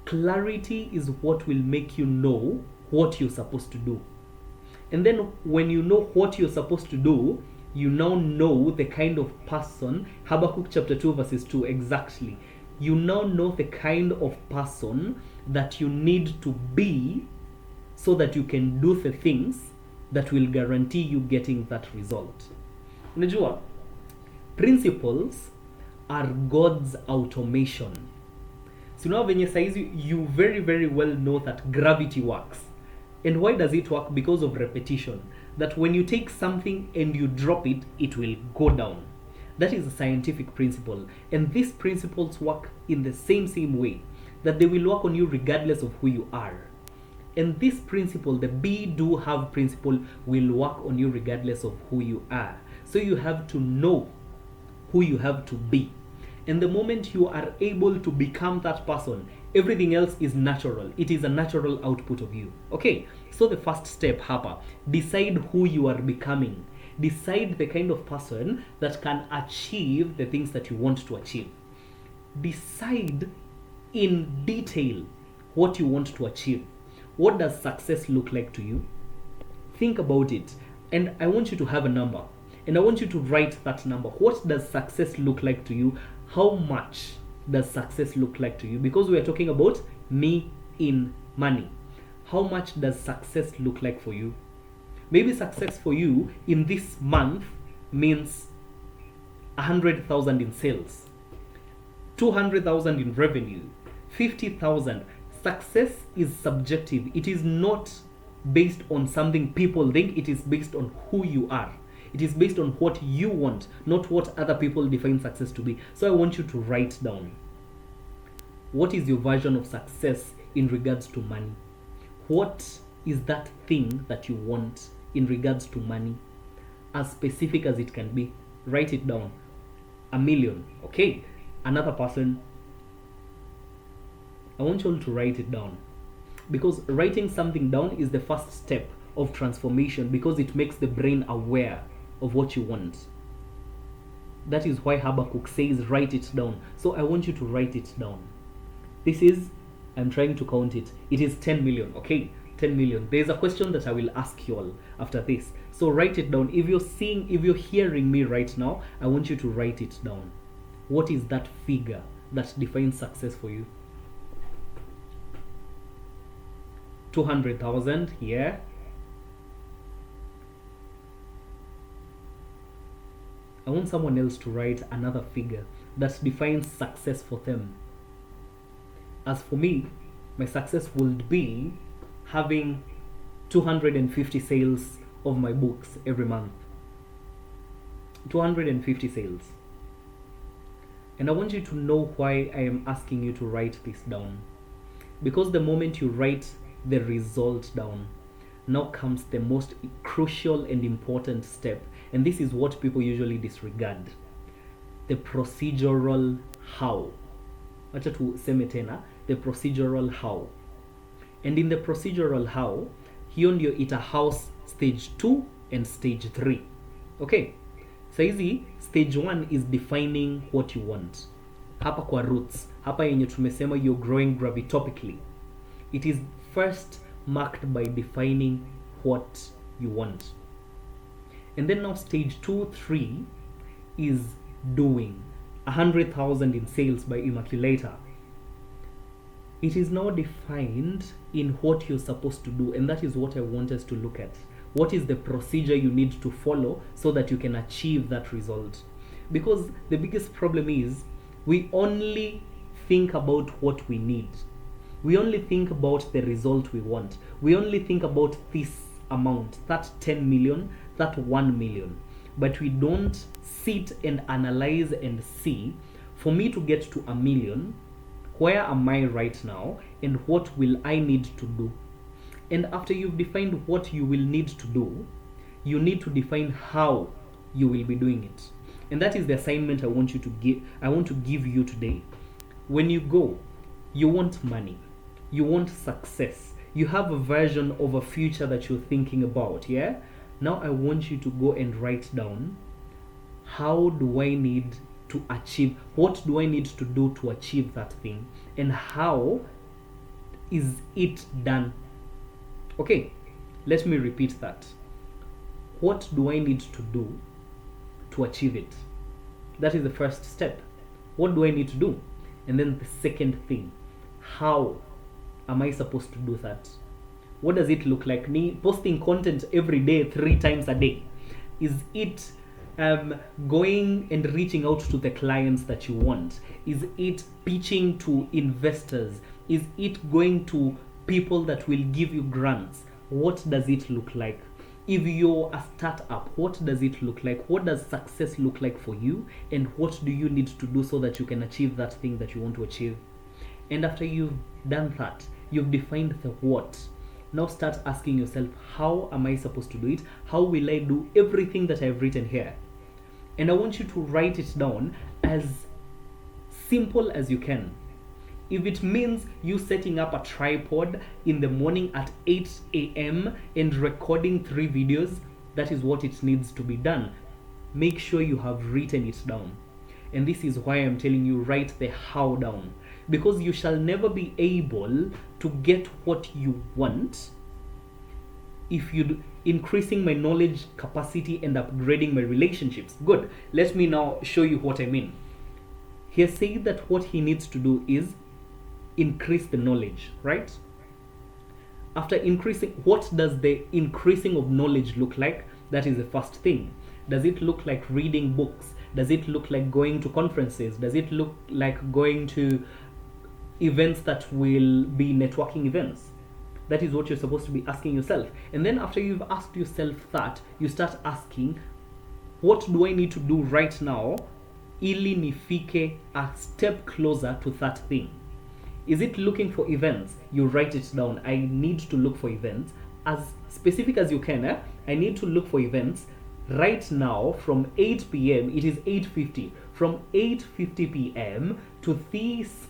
clarity is what will make you know what you're supposed to do. And then when you know what you're supposed to do, you now know the kind of person, Habakkuk chapter 2 verses 2 exactly. You now know the kind of person that you need to be so that you can do the things that will guarantee you getting that result. Unajua, principles are God's automation. So now venye saizi, you very very well know that gravity works. And why does it work? Because of repetition. That when you take something and you drop it, it will go down. That is a scientific principle. And these principles work in the same way. That they will work on you regardless of who you are. And this principle, the be, do, have principle, will work on you regardless of who you are. So you have to know who you have to be. And the moment you are able to become that person, everything else is natural. It is a natural output of you. Okay, so the first step, hapa, decide who you are becoming. Decide the kind of person that can achieve the things that you want to achieve. Decide in detail what you want to achieve. What does success look like to you? Think about it. And I want you to have a number. And I want you to write that number. What does success look like to you? How much does success look like to you? Because we are talking about me in money. How much does success look like for you? Maybe success for you in this month means 100,000 in sales, 200,000 in revenue, 50,000. Success is subjective. It is not based on something people think. It is based on who you are. It is based on what you want, not what other people define success to be. So I want you to write down, what is your version of success in regards to money? What is that thing that you want in regards to money? As specific as it can be. Write it down. 1 million. Okay. Another person. I want you all to write it down. Because writing something down is the first step of transformation, because it makes the brain aware of what you want. That is why Habakkuk says write it down. So I want you to write it down. This is, I'm trying to count it. It is 10 million, okay? 10 million. There's a question that I will ask you all after this. So write it down. If you're hearing me right now, I want you to write it down. What is that figure that defines success for you? 200,000 here. I want someone else to write another figure that defines success for them. As for me, my success would be having 250 sales of my books every month. 250 sales. And I want you to know why I am asking you to write this down. Because the moment you write the result down, now comes the most crucial and important step. And this is what people usually disregard. The procedural how. Acha tuseme tena, the procedural how. And in the procedural how, hiyo ndio ita house stage 2 and stage 3. Okay. Saizi, stage 1 is defining what you want. Hapa kwa roots. Hapa yenye tumesema you're growing gravitopically. It is first marked by defining what you want. And then now stage 2, 3 is doing. 100,000 in sales by Immaculator. It is now defined in what you're supposed to do, and that is what I want us to look at. What is the procedure you need to follow so that you can achieve that result? Because the biggest problem is we only think about what we need. We only think about the result we want. We only think about this amount, that 10 million, that 1 million. But we don't sit and analyze and see, for me to get to 1 million, Where am I right now, and what will I need to do? And after you've defined what you will need to do, you need to define how you will be doing it. And that is the assignment I want to give you today. When you go, you want money, you want success, you have a version of a future that you're thinking about, yeah? Now I want you to go and write down, how do I need to achieve, what do I need to do to achieve that thing, and how is it done? Okay, let me repeat that. What do I need to do to achieve it? That is the first step. What do I need to do? And then the second thing, how am I supposed to do that? What does it look like? Me posting content every day, 3 times a day. Is it going and reaching out to the clients that you want? Is it pitching to investors? Is it going to people that will give you grants? What does it look like? If you're a startup, what does it look like? What does success look like for you? And what do you need to do so that you can achieve that thing that you want to achieve? And after you've done that, you've defined the what. Now start asking yourself, how am I supposed to do it? How will I do everything that I've written here? And I want you to write it down as simple as you can. If it means you setting up a tripod in the morning at 8 a.m. and recording 3 videos, that is what it needs to be done. Make sure you have written it down. And this is why I'm telling you, write the how down. Because you shall never be able to get what you want if you increasing my knowledge capacity and upgrading my relationships. Good. Let me now show you what I mean. He said that what he needs to do is increase the knowledge, right? After increasing, what does the increasing of knowledge look like? That is the first thing. Does it look like reading books? Does it look like going to conferences? Does it look like going to events that will be networking events? That is what you're supposed to be asking yourself. And then after you've asked yourself that, you start asking, what do I need to do right now ili nifike a step closer to that thing? Is it looking for events? You write it down. I need to look for events. As specific as you can. I need to look for events right now from 8 p.m. It is 8:50. From 8:50 p.m. to this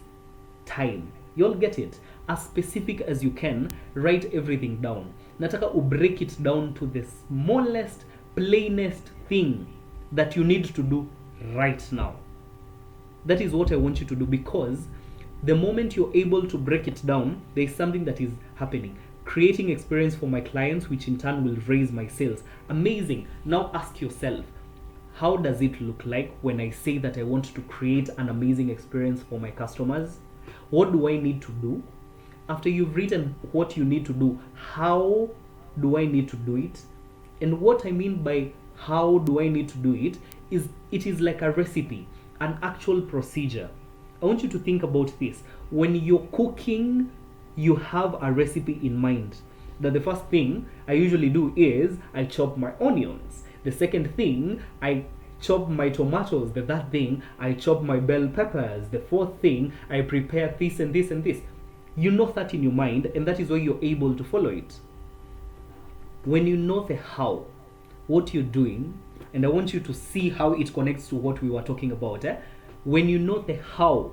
time. You'll get it. As specific as you can, write everything down. Nataka break it down to the smallest, plainest thing that you need to do right now. That is what I want you to do, because the moment you're able to break it down, there's something that is happening. Creating experience for my clients, which in turn will raise my sales. Amazing. Now ask yourself, how does it look like when I say that I want to create an amazing experience for my customers? What do I need to do? After you've written what you need to do, how do I need to do it? And what I mean by how do I need to do it is like a recipe, an actual procedure. I want you to think about this. When you're cooking, you have a recipe in mind. That the first thing I usually do is I chop my onions. The second thing, I chop my tomatoes. The third thing, I chop my bell peppers. The fourth thing, I prepare this and this and this. You know that in your mind, and that is why you're able to follow it. When you know the how, what you're doing, and I want you to see how it connects to what we were talking about. When you know the how,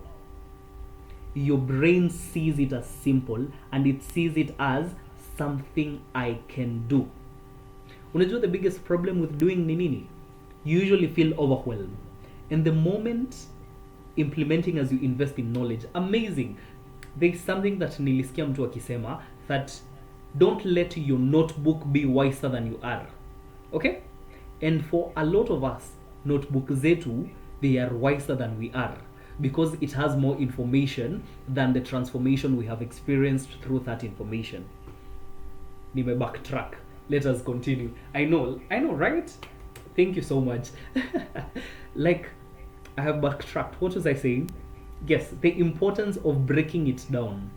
your brain sees it as simple and it sees it as something I can do. Unajua the biggest problem with doing ni nini? You usually feel overwhelmed. And the moment implementing as you invest in knowledge, amazing. There's something that nilisikia mtu akisema that don't let your notebook be wiser than you are. Okay? And for a lot of us, notebook zetu, they are wiser than we are, because it has more information than the transformation we have experienced through that information. Nime backtrack. Let us continue. I know, right? Thank you so much. Like, I have backtracked. What was I saying? Yes, the importance of breaking it down.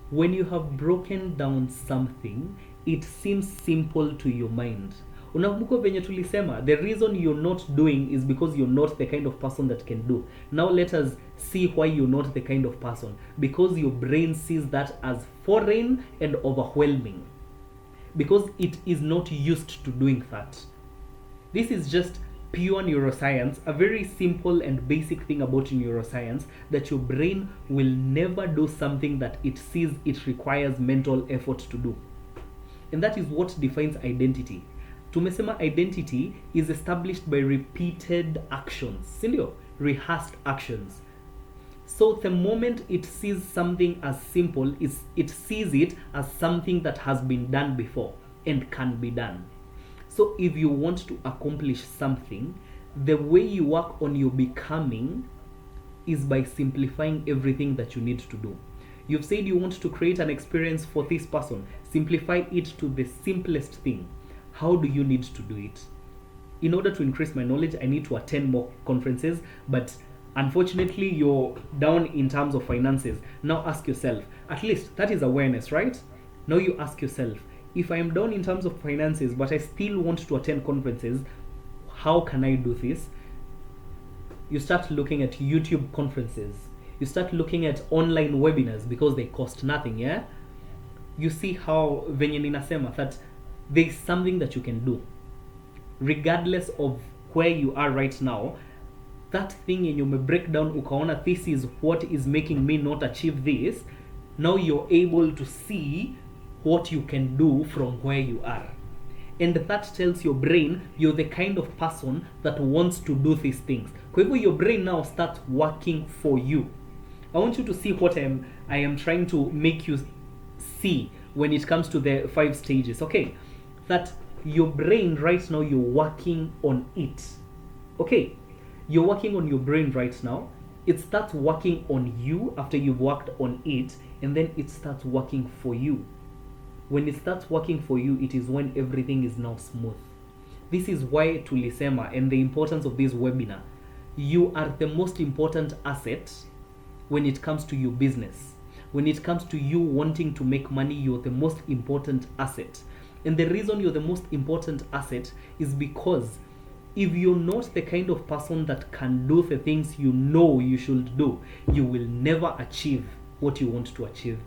When you have broken down something, it seems simple to your mind. Unakumbuka venye tulisema the reason you're not doing is because you're not the kind of person that can do. Now let us see why you're not the kind of person. Because your brain sees that as foreign and overwhelming. Because it is not used to doing that. This is just pure neuroscience, a very simple and basic thing about neuroscience, that your brain will never do something that it sees it requires mental effort to do. And that is what defines identity. Tumesema identity is established by repeated actions, sindio? Rehearsed actions. So the moment it sees something as simple, it sees it as something that has been done before and can be done. So if you want to accomplish something, the way you work on your becoming is by simplifying everything that you need to do. You've said you want to create an experience for this person. Simplify it to the simplest thing. How do you need to do it? In order to increase my knowledge, I need to attend more conferences, but unfortunately, you're down in terms of finances. Now ask yourself, at least that is awareness, right? Now you ask yourself, if I am down in terms of finances, but I still want to attend conferences, how can I do this? You start looking at YouTube conferences. You start looking at online webinars because they cost nothing, yeah? You see how venye ninasema that there is something that you can do. Regardless of where you are right now, that thing in your breakdown, ukaona, this is what is making me not achieve this. Now you're able to see what you can do from where you are. And that tells your brain you're the kind of person that wants to do these things. Kwa hivyo your brain now starts working for you. I want you to see what I am trying to make you see when it comes to the 5 stages. Okay, that your brain right now, you're working on it. Okay, you're working on your brain right now. It starts working on you after you've worked on it, and then it starts working for you. When it starts working for you, it is when everything is now smooth. This is why tulisema, and the importance of this webinar, you are the most important asset when it comes to your business. When it comes to you wanting to make money, you're the most important asset. And the reason you're the most important asset is because if you're not the kind of person that can do the things you know you should do, you will never achieve what you want to achieve.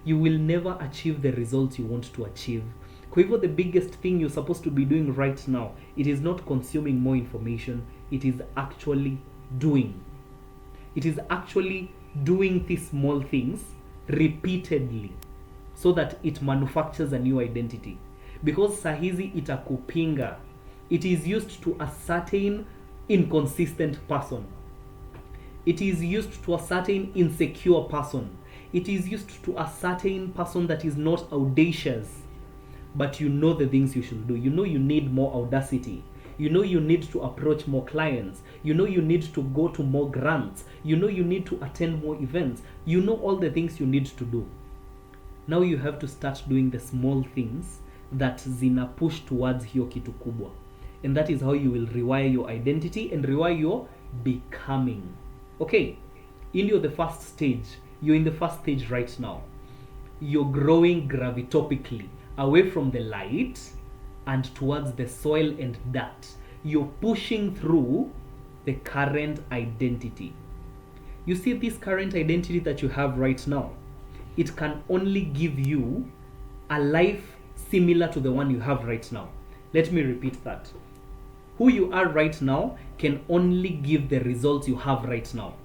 You will never achieve the results you want to achieve. Kwa hivyo, the biggest thing you're supposed to be doing right now, it is not consuming more information, it is actually doing. It is actually doing these small things repeatedly so that it manufactures a new identity. Because sahizi itakupinga. It is used to a certain inconsistent person. It is used to a certain insecure person. It is used to a certain person that is not audacious. But you know the things you should do. You know you need more audacity. You know you need to approach more clients. You know you need to go to more grants. You know you need to attend more events. You know all the things you need to do. Now you have to start doing the small things that zina push towards hiyo kitu kubwa. And that is how you will rewire your identity and rewire your becoming. Okay, in the first stage, you're in the first stage right now. You're growing gravitopically away from the light and towards the soil and dirt. You're pushing through the current identity. You see, this current identity that you have right now, it can only give you a life similar to the one you have right now. Let me repeat that. Who you are right now can only give the results you have right now.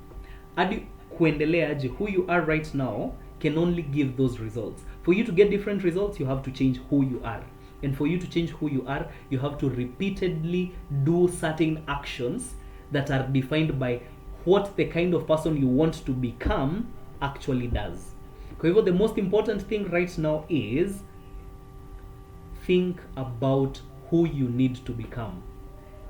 Adi kuendeleaje, who you are right now can only give those results. For you to get different results, you have to change who you are. And for you to change who you are, you have to repeatedly do certain actions that are defined by what the kind of person you want to become actually does. However, the most important thing right now is think about who you need to become.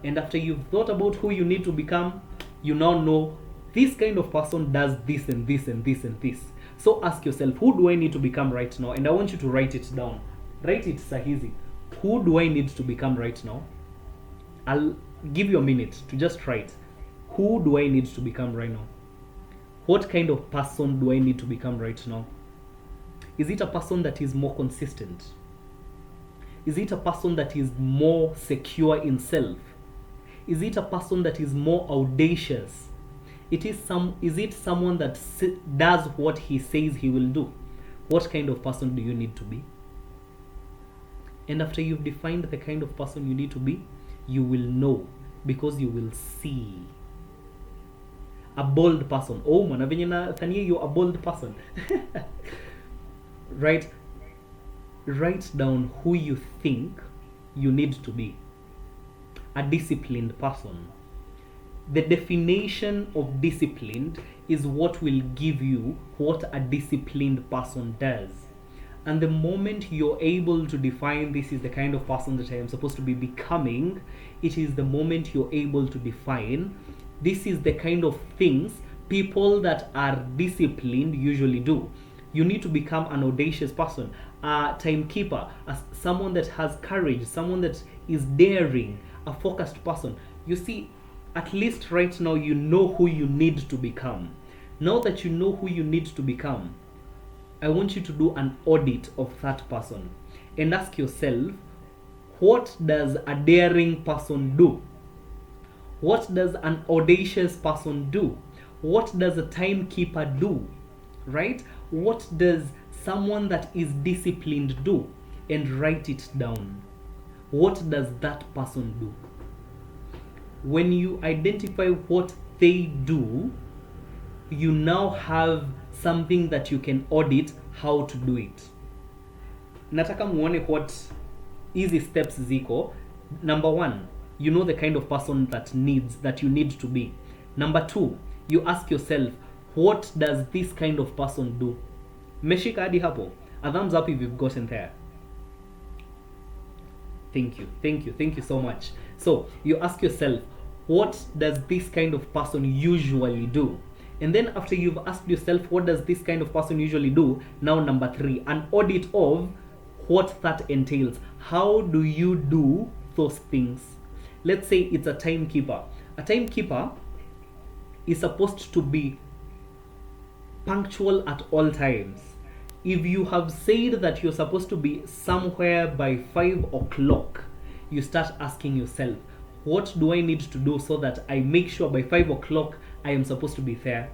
And after you've thought about who you need to become, you now know this kind of person does this and this and this and this. So ask yourself, who do I need to become right now? And I want you to write it down. Write it sahizi. Who do I need to become right now? I'll give you a minute to just write. Who do I need to become right now? What kind of person do I need to become right now? Is it a person that is more consistent? Is it a person that is more secure in self? Is it a person that is more audacious? Is it someone that does what he says he will do? What kind of person do you need to be? And after you've defined the kind of person you need to be, you will know, because you will see. A bold person. Oh, man, Thania, you're a bold person. Write down who you think you need to be. A disciplined person. The definition of disciplined is what will give you what a disciplined person does. And the moment you're able to define, this is the kind of person that I am supposed to be becoming, it is the moment you're able to define, this is the kind of things people that are disciplined usually do. You need to become an audacious person, a timekeeper, someone that has courage, someone that is daring, a focused person. You see, at least right now you know who you need to become. Now that you know who you need to become, I want you to do an audit of that person and ask yourself, what does a daring person do? What does an audacious person do? What does a timekeeper do? Right? What does someone that is disciplined do? And write it down. What does that person do? When you identify what they do, you now have something that you can audit how to do it. Nataka muone what easy steps ziko. Number 1, you know the kind of person that you need to be. Number 2, you ask yourself, what does this kind of person do? Meshika hadi hapo. A thumbs up if you've gotten there. Thank you so much. So you ask yourself, what does this kind of person usually do? And then after you've asked yourself, what does this kind of person usually do? Now number 3, an audit of what that entails. How do you do those things? Let's say it's a timekeeper. A timekeeper is supposed to be punctual at all times. If you have said that you're supposed to be somewhere by 5 o'clock, you start asking yourself, what do I need to do so that I make sure by 5 o'clock I am supposed to be there?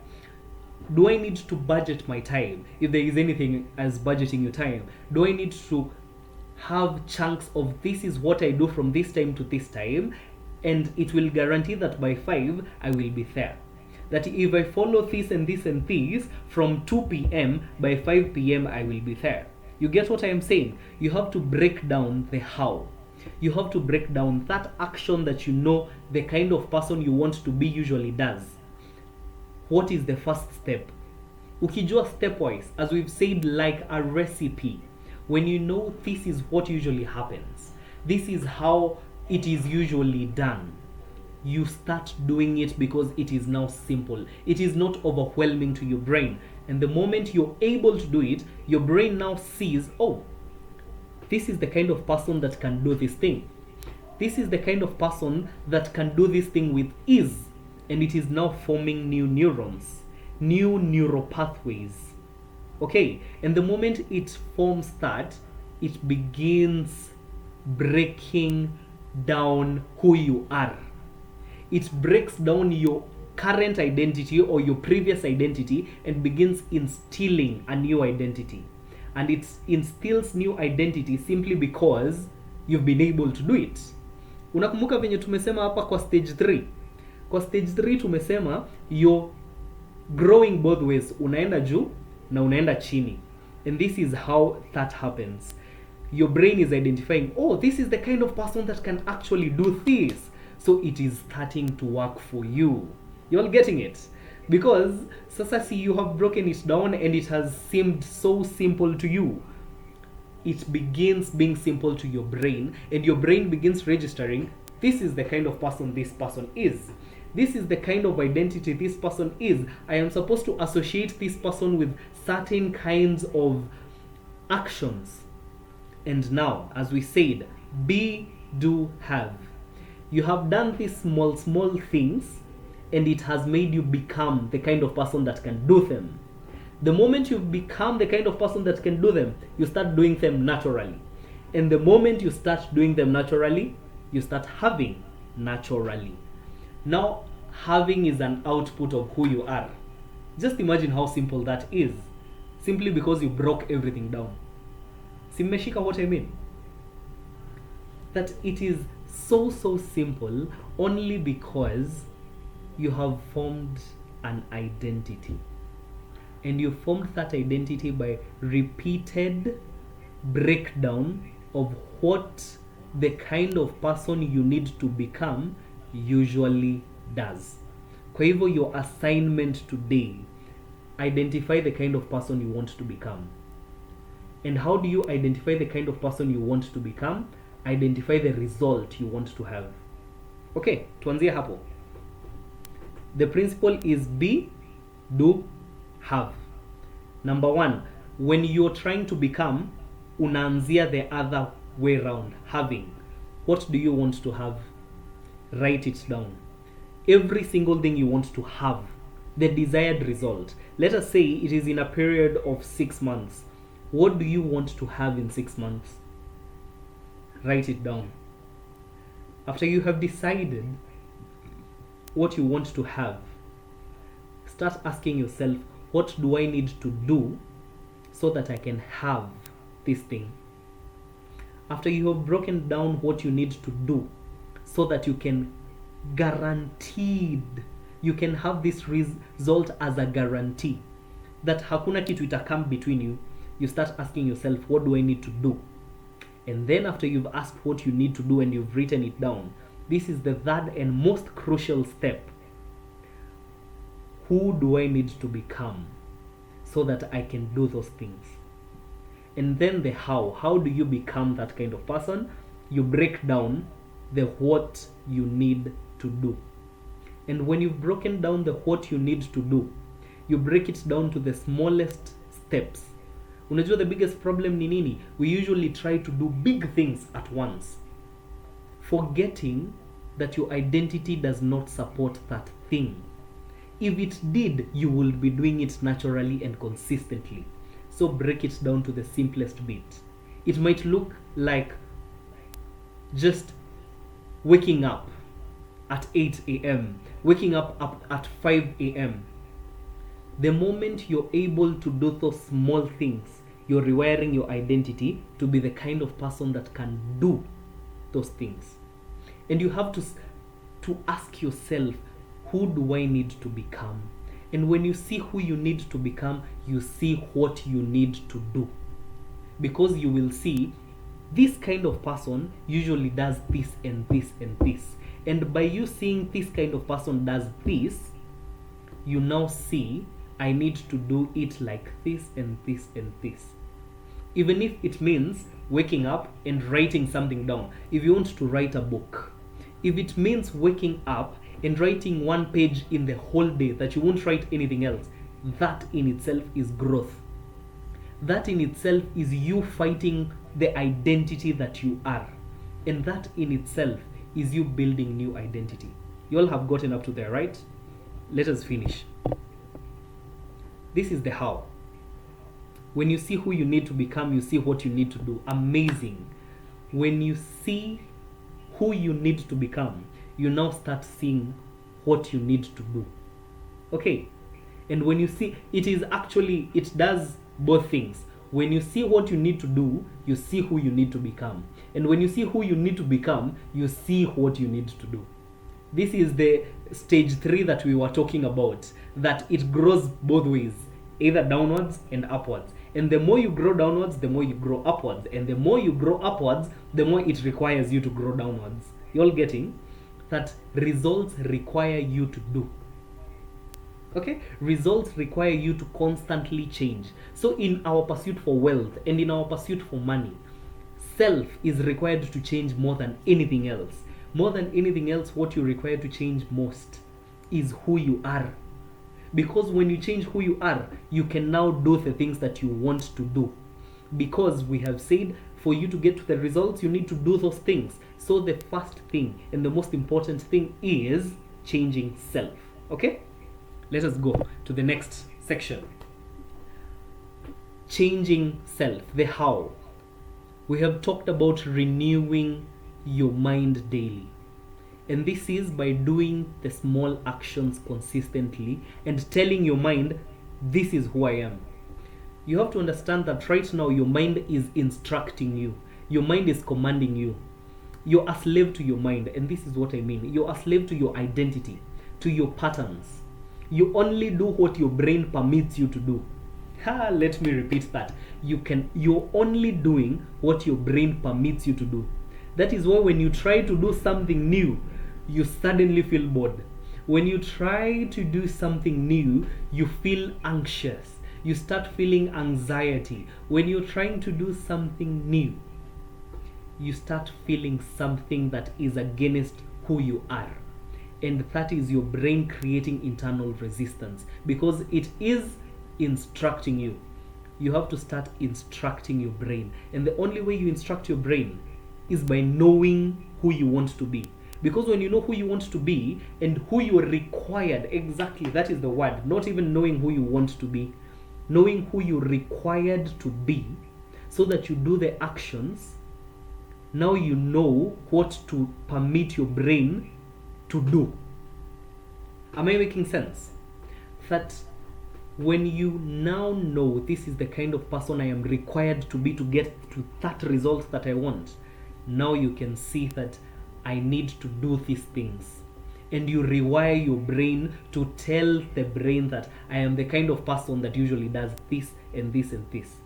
Do I need to budget my time? If there is anything as budgeting your time, do I need to have chunks of this is what I do from this time to this time, and it will guarantee that by 5 I will be there? That if I follow this and this and this from 2 p.m. by 5 p.m. I will be there. You get what I am saying? You have to break down the how. You have to break down that action that you know the kind of person you want to be usually does. What is the first step? Ukijua stepwise, as we've said, like a recipe. When you know this is what usually happens, this is how it is usually done, you start doing it because it is now simple. It is not overwhelming to your brain. And the moment you're able to do it, your brain now sees, oh, this is the kind of person that can do this thing. This is the kind of person that can do this thing with ease. And it is now forming new neurons, new neural pathways. Okay, and the moment it forms that, it begins breaking down who you are. It breaks down your current identity or your previous identity and begins instilling a new identity. And it instills new identity simply because you've been able to do it. Unakumbuka venye tumesema hapa kwa stage 3? Kwa stage 3 tumesema you're growing both ways. Unaenda juu na unaenda chini. And this is how that happens. Your brain is identifying, oh, this is the kind of person that can actually do this. So it is starting to work for you. You're all getting it? Because sasa see, you have broken it down and it has seemed so simple to you. It begins being simple to your brain, and your brain begins registering, this is the kind of person this person is. This is the kind of identity this person is. I am supposed to associate this person with certain kinds of actions. And now, as we said, be, do, have. You have done these small things, and it has made you become the kind of person that can do them. The moment you become the kind of person that can do them, you start doing them naturally. And the moment you start doing them naturally, you start having naturally. Now, having is an output of who you are. Just imagine how simple that is, simply because you broke everything down. Simeshika, what I mean? That it is so simple only because you have formed an identity. And you formed that identity by repeated breakdown of what the kind of person you need to become usually does. Kwa hivyo, your assignment today, identify the kind of person you want to become. And how do you identify the kind of person you want to become? Identify the result you want to have. Okay, tuanzie hapo. The principle is be, do, have. Number one, when you're trying to become, unaanzia the other way round, having. What do you want to have? Write it down. Every single thing you want to have, the desired result. Let us say it is in a period of 6 months. What do you want to have in 6 months? Write it down. After you have decided what you want to have, start asking yourself, what do I need to do so that I can have this thing? After you have broken down what you need to do so that you can you can have this result as a guarantee that hakuna kitu itakam between you, you start asking yourself, what do I need to do? And then after you've asked what you need to do and you've written it down, this is the third and most crucial step. Who do I need to become so that I can do those things? And then the how. How do you become that kind of person? You break down the what you need to do. And when you've broken down the what you need to do, you break it down to the smallest steps. Unajua the biggest problem ni nini? We usually try to do big things at once, forgetting that your identity does not support that thing. If it did, you will be doing it naturally and consistently. So break it down to the simplest bit. It might look like just waking up at 8 a.m., waking up at 5 a.m. The moment you're able to do those small things, you're rewiring your identity to be the kind of person that can do those things. And you have to ask yourself, who do I need to become? And when you see who you need to become, you see what you need to do. Because you will see, this kind of person usually does this and this and this. And by you seeing this kind of person does this, you now see, I need to do it like this and this and this. Even if it means waking up and writing something down. If you want to write a book, if it means waking up and writing 1 page in the whole day that you won't write anything else, that in itself is growth. That in itself is you fighting the identity that you are. And that in itself is you building new identity. You all have gotten up to there, right? Let us finish. This is the how. When you see who you need to become, you see what you need to do. Amazing. When you see who you need to become, you now start seeing what you need to do. Okay? And when you see, it does both things. When you see what you need to do, you see who you need to become. And when you see who you need to become, you see what you need to do. This is the stage 3 that we were talking about, that it grows both ways, either downwards and upwards. And the more you grow downwards, the more you grow upwards. And the more you grow upwards, the more it requires you to grow downwards. You all getting? That results require you to do. Okay? Results require you to constantly change. So in our pursuit for wealth and in our pursuit for money, self is required to change more than anything else. More than anything else, what you require to change most is who you are. Because when you change who you are, you can now do the things that you want to do. Because we have said, for you to get to the results, you need to do those things. So the first thing and the most important thing is changing self. Okay? Let us go to the next section. Changing self, the how. We have talked about renewing your mind daily. And this is by doing the small actions consistently and telling your mind, this is who I am. You have to understand that right now your mind is instructing you. Your mind is commanding you. You're a slave to your mind, and this is what I mean. You're a slave to your identity, to your patterns. You only do what your brain permits you to do. Let me repeat that. You're only doing what your brain permits you to do. That is why when you try to do something new, you suddenly feel bored. When you try to do something new, you feel anxious. You start feeling anxiety. When you're trying to do something new, you start feeling something that is against who you are. And that is your brain creating internal resistance because it is instructing you. You have to start instructing your brain. And the only way you instruct your brain is by knowing who you want to be. Because when you know who you want to be and who you are required, exactly, that is the word, not even knowing who you want to be, knowing who you're required to be so that you do the actions, now you know what to permit your brain to do. Am I making sense? That when you now know this is the kind of person I am required to be to get to that result that I want, now you can see that I need to do these things. And you rewire your brain to tell the brain that I am the kind of person that usually does this and this and this.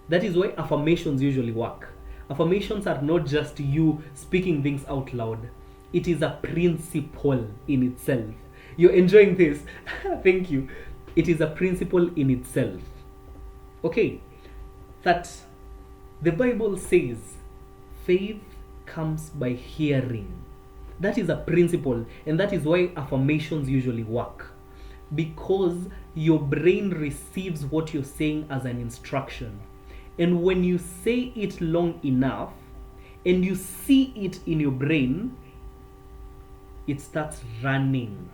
That is why affirmations usually work. Affirmations are not just you speaking things out loud. It is a principle in itself. You're enjoying this? Thank you. It is a principle in itself. Okay, that the Bible says faith comes by hearing. That is a principle, and that is why affirmations usually work. Because your brain receives what you're saying as an instruction. And when you say it long enough, and you see it in your brain, it starts running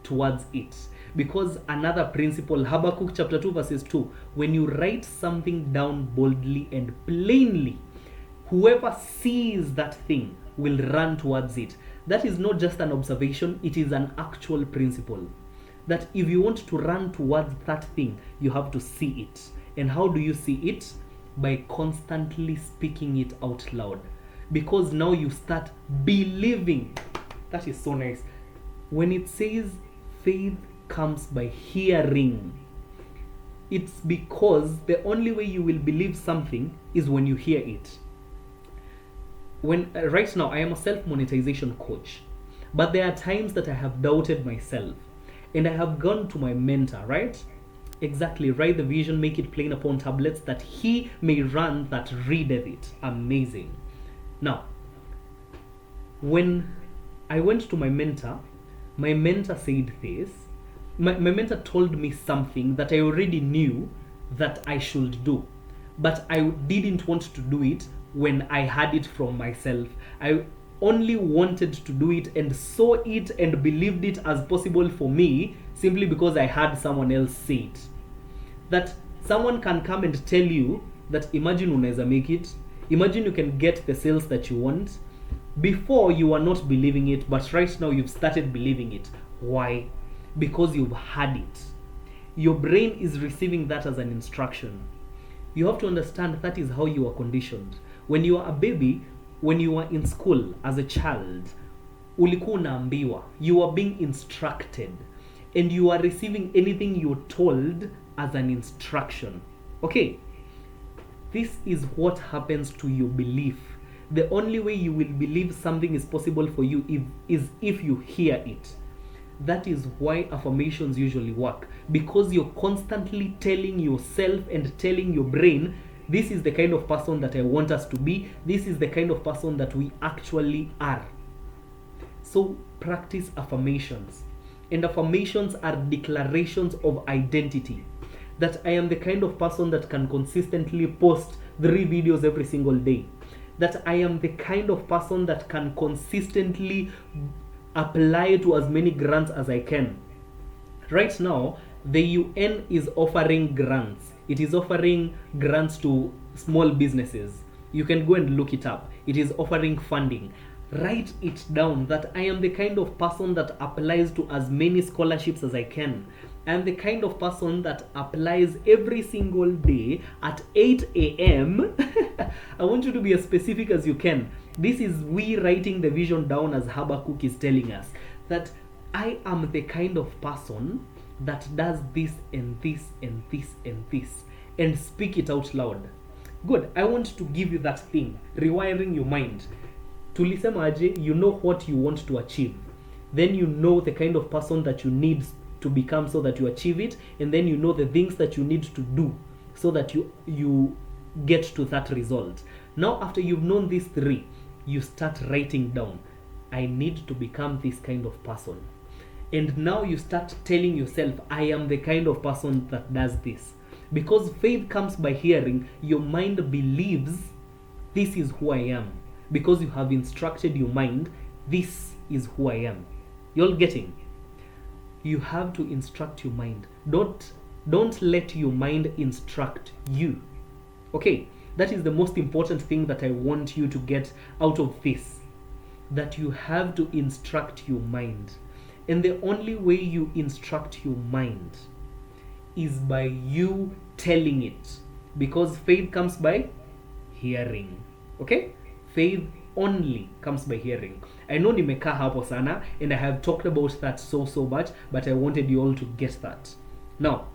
towards it. Because another principle, Habakkuk chapter 2 verses 2, when you write something down boldly and plainly, whoever sees that thing will run towards it. That is not just an observation, it is an actual principle. That if you want to run towards that thing, you have to see it. And how do you see it? By constantly speaking it out loud. Because now you start believing. That is so nice. When it says faith comes by hearing, it's because the only way you will believe something is when you hear it. Right now I am a self-monetization coach, but there are times that I have doubted myself and I have gone to my mentor, right? Exactly, write the vision, make it plain upon tablets that he may run that readeth it. Amazing. Now, when I went to my mentor said this. My mentor told me something that I already knew that I should do, but I didn't want to do it when I had it from myself. I only wanted to do it and saw it and believed it as possible for me simply because I had someone else say it. That someone can come and tell you that imagine unaweza make it, imagine you can get the sales that you want. Before you were not believing it, but right now you've started believing it. Why? Because you've had it. Your brain is receiving that as an instruction. You have to understand that is how you are conditioned. When you are a baby, when you are in school as a child, ulikuwa unaambiwa, you are being instructed, and you are receiving anything you're told as an instruction. Okay? This is what happens to your belief. The only way you will believe something is possible for you is if you hear it. That is why affirmations usually work, because you're constantly telling yourself and telling your brain, this is the kind of person that I want us to be, this is the kind of person that we actually are. So practice affirmations. And affirmations are declarations of identity. That I am the kind of person that can consistently post 3 videos every single day. That I am the kind of person that can consistently apply to as many grants as I can. Right now, the UN is offering grants. It is offering grants to small businesses. You can go and look it up. It is offering funding. Write it down that I am the kind of person that applies to as many scholarships as I can. I am the kind of person that applies every single day at 8 a.m. I want you to be as specific as you can. This is we writing the vision down, as Habakkuk is telling us, that I am the kind of person that does this and this and this and this, and speak it out loud. Good. I want to give you that thing, rewiring your mind. Tulisema aje, you know what you want to achieve. Then you know the kind of person that you need to become so that you achieve it, and then you know the things that you need to do so that you get to that result. Now, after you've known these three, you start writing down, I need to become this kind of person. And now you start telling yourself, I am the kind of person that does this. Because faith comes by hearing, your mind believes this is who I am. Because you have instructed your mind, this is who I am. You all getting? You have to instruct your mind. Don't let your mind instruct you. Okay, that is the most important thing that I want you to get out of this. That you have to instruct your mind. And the only way you instruct your mind is by you telling it. Because faith comes by hearing. Okay? Faith only comes by hearing. I know nimekaa hapo sana, and I have talked about that so much, but I wanted you all to get that. Now,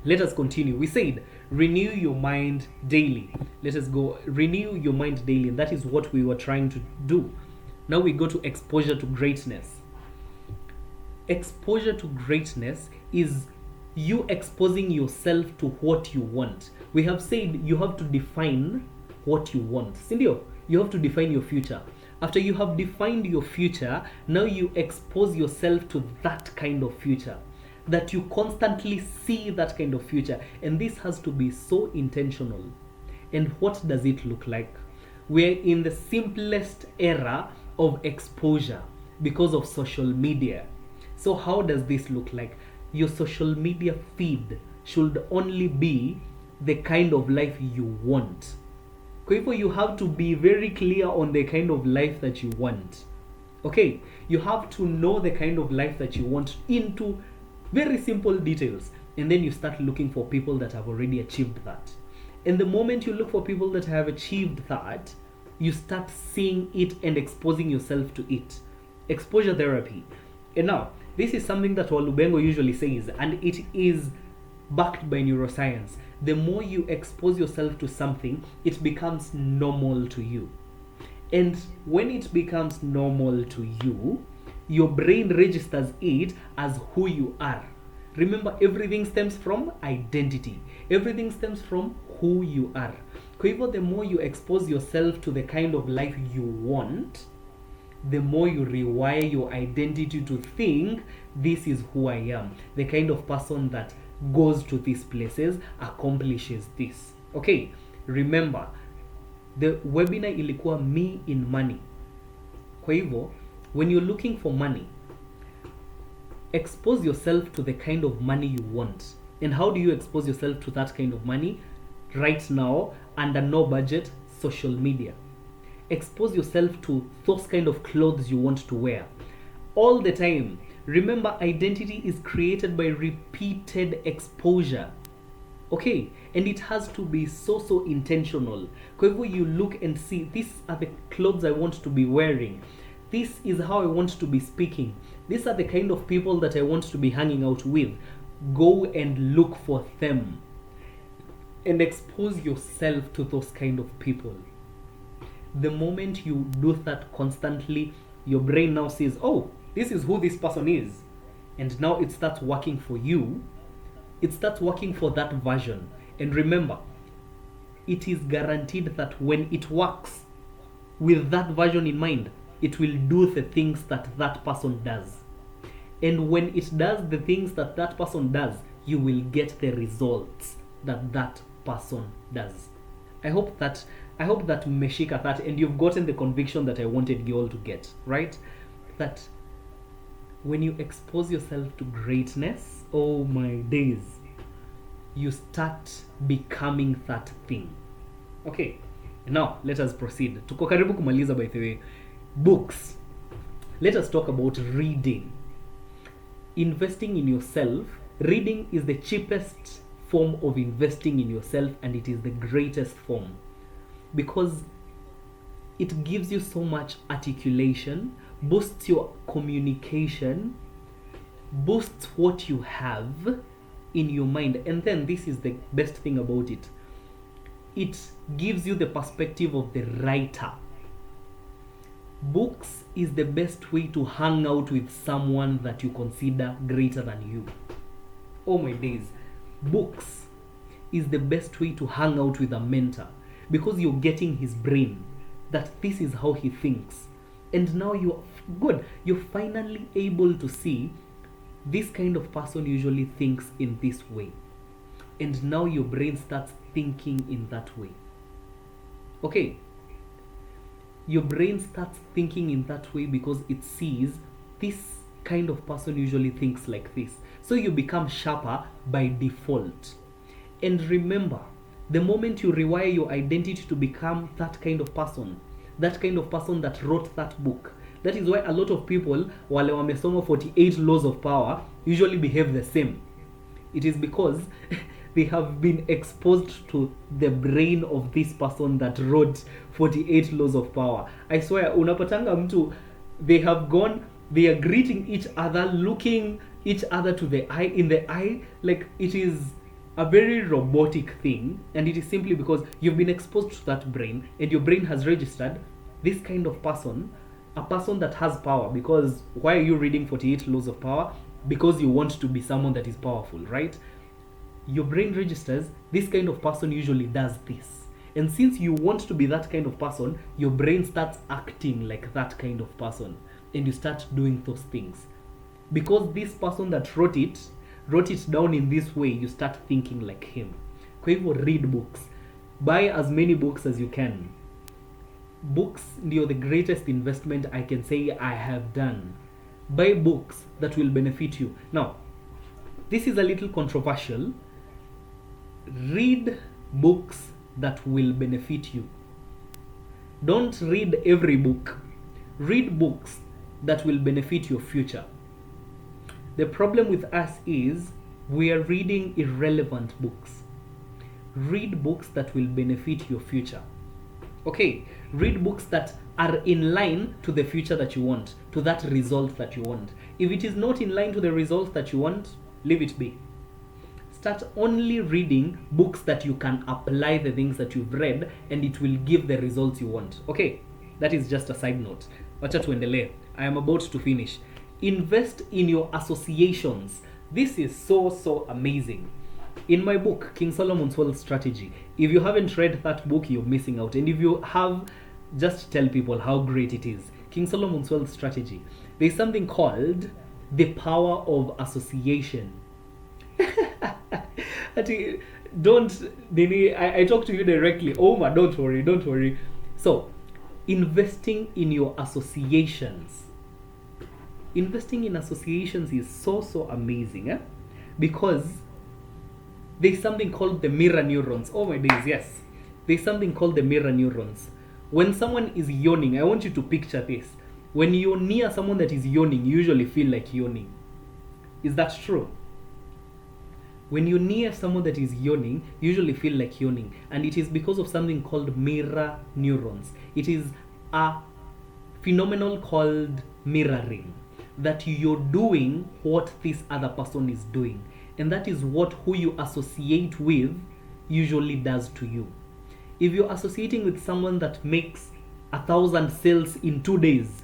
let us continue. We said, renew your mind daily. Let us go, renew your mind daily, and that is what we were trying to do. Now we go to exposure to greatness. Exposure to greatness is you exposing yourself to what you want. We have said you have to define what you want. Sindio? You have to define your future. After you have defined your future, now you expose yourself to that kind of future. That you constantly see that kind of future. And this has to be so intentional. And what does it look like? We're in the simplest era of exposure because of social media. So how does this look like? Your social media feed should only be the kind of life you want. Kwa hivyo you have to be very clear on the kind of life that you want. Okay, you have to know the kind of life that you want into very simple details. And then you start looking for people that have already achieved that. And the moment you look for people that have achieved that, you start seeing it and exposing yourself to it. Exposure therapy. And now, this is something that Walubengo usually says, and it is backed by neuroscience. The more you expose yourself to something, it becomes normal to you. And when it becomes normal to you, your brain registers it as who you are. Remember, everything stems from identity. Everything stems from who you are. Kwa hivyo, the more you expose yourself to the kind of life you want, the more you rewire your identity to think, this is who I am. The kind of person that goes to these places, accomplishes this. Okay, remember, the webinar ilikuwa me in money. Kwa hivyo, when you're looking for money, expose yourself to the kind of money you want. And how do you expose yourself to that kind of money? Right now, under no budget, social media. Expose yourself to those kind of clothes you want to wear. All the time. Remember, identity is created by repeated exposure. Okay? And it has to be so intentional. Kwa hivyo you look and see, these are the clothes I want to be wearing. This is how I want to be speaking. These are the kind of people that I want to be hanging out with. Go and look for them. And expose yourself to those kind of people. The moment you do that constantly, your brain now says, oh, this is who this person is. And now it starts working for you. It starts working for that version. And remember, it is guaranteed that when it works with that version in mind, it will do the things that that person does. And when it does the things that that person does, you will get the results that that person does. I hope that mmeshika that, and you've gotten the conviction that I wanted you all to get, right? That when you expose yourself to greatness, oh my days, you start becoming that thing. Okay, Now let us proceed. Tuko karibu kumaliza, by the way. Books. Let us talk about reading. Investing in yourself. Reading is the cheapest form of investing in yourself, and it is the greatest form because it gives you so much articulation, boosts your communication, boosts what you have in your mind. And then this is the best thing about it. It gives you the perspective of the writer. Books is the best way to hang out with someone that you consider greater than you. Oh my days. Books is the best way to hang out with a mentor because you're getting his brain, that this is how he thinks. And now you're finally able to see this kind of person usually thinks in this way. And now your brain starts thinking in that way. Okay? Your brain starts thinking in that way because it sees this kind of person usually thinks like this. So you become sharper by default. And remember, the moment you rewire your identity to become that kind of person that wrote that book, that is why a lot of people, wale wamesoma 48 laws of power, usually behave the same. It is because they have been exposed to the brain of this person that wrote 48 laws of power. I swear, unapatanga mtu, they are greeting each other, looking each other in the eye, like it is a very robotic thing, and it is simply because you've been exposed to that brain, and your brain has registered this kind of person, a person that has power. Because why are you reading 48 laws of power? Because you want to be someone that is powerful, right? Your brain registers this kind of person usually does this, and since you want to be that kind of person, your brain starts acting like that kind of person, and you start doing those things. Because this person that wrote it down in this way, you start thinking like him. Kwa hivyo, read books. Buy as many books as you can. Books are the greatest investment I can say I have done. Buy books that will benefit you. Now, this is a little controversial. Read books that will benefit you. Don't read every book. Read books that will benefit your future. The problem with us is we are reading irrelevant books. Read books that will benefit your future. Okay, read books that are in line to the future that you want, to that result that you want. If it is not in line to the result that you want, leave it be. Start only reading books that you can apply the things that you've read, and it will give the results you want. Okay, that is just a side note. Wacha tuendelee. I am about to finish. Invest in your associations. This is so amazing. In my book, King Solomon's Wealth Strategy, if you haven't read that book, you're missing out. And if you have, just tell people how great it is. King Solomon's Wealth Strategy. There's something called the power of association. I talk to you directly. Oma, don't worry. So, investing in your associations. Investing in associations is so amazing, because there's something called the mirror neurons. Oh my days, yes. There's something called the mirror neurons. When someone is yawning, I want you to picture this. When you're near someone that is yawning, you usually feel like yawning. Is that true? When you're near someone that is yawning, you usually feel like yawning. And it is because of something called mirror neurons. It is a phenomenon called mirroring. That you're doing what this other person is doing. And that is what who you associate with usually does to you. If you're associating with someone that makes 1,000 sales in 2 days,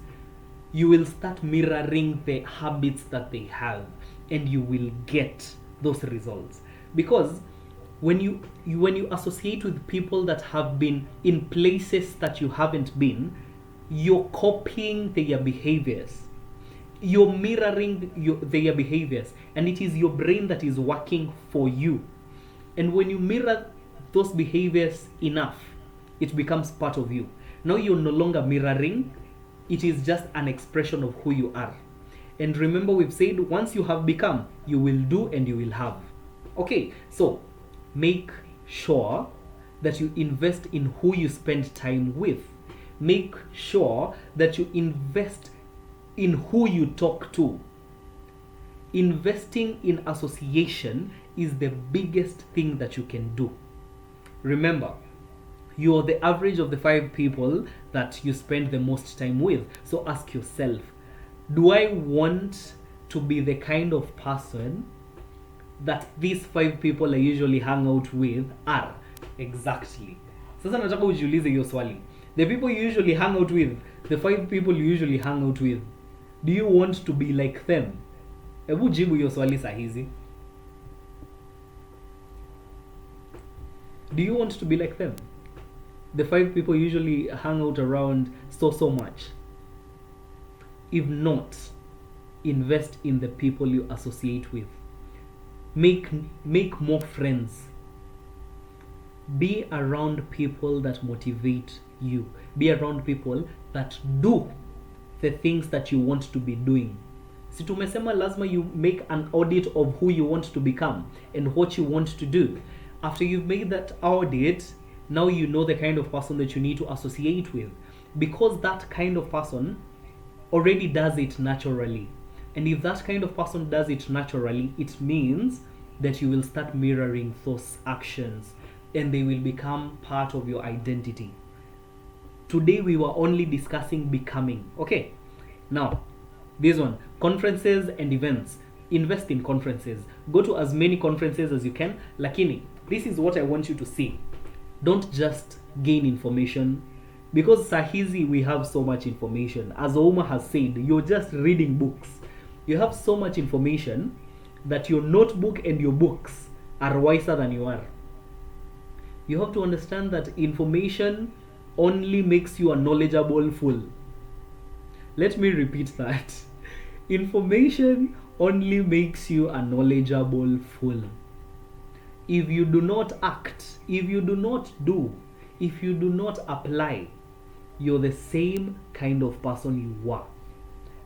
you will start mirroring the habits that they have, and you will get those results. Because when you associate with people that have been in places that you haven't been, you're copying their behaviors. You're mirroring their behaviors, and it is your brain that is working for you. And when you mirror those behaviors enough, it becomes part of you. Now you're no longer mirroring, it is just an expression of who you are. And remember, we've said once you have become, you will do and you will have. Okay, so make sure that you invest in who you spend time with. Make sure that you invest in who you talk to. Investing in association is the biggest thing that you can do. Remember, you are the average of the 5 people that you spend the most time with. So ask yourself, do I want to be the kind of person that these 5 people I usually hang out with are? Exactly. Sasa nataka ujiulize hiyo swali. The people you usually hang out with, the 5 people you usually hang out with, do you want to be like them? Hebu jibu hiyo swali sahizi. Do you want to be like them? The 5 people you usually hang out around so much. If not, invest in the people you associate with. Make more friends. Be around people that motivate you. Be around people that do the things that you want to be doing. Si tumesema lazima you make an audit of who you want to become and what you want to do. After you've made that audit, now you know the kind of person that you need to associate with, because that kind of person already does it naturally. And if that kind of person does it naturally, it means that you will start mirroring those actions and they will become part of your identity. Today we were only discussing becoming. Okay, now this one, conferences and events. Invest in conferences. Go to as many conferences as you can. Lakini, this is what I want you to see. Don't just gain information, because sahizi we have so much information. As Oma has said, you're just reading books. You have so much information that your notebook and your books are wiser than you are. You have to understand that information only makes you a knowledgeable fool. Let me repeat that. Information only makes you a knowledgeable fool. If you do not act, if you do not do, if you do not apply, you're the same kind of person you were.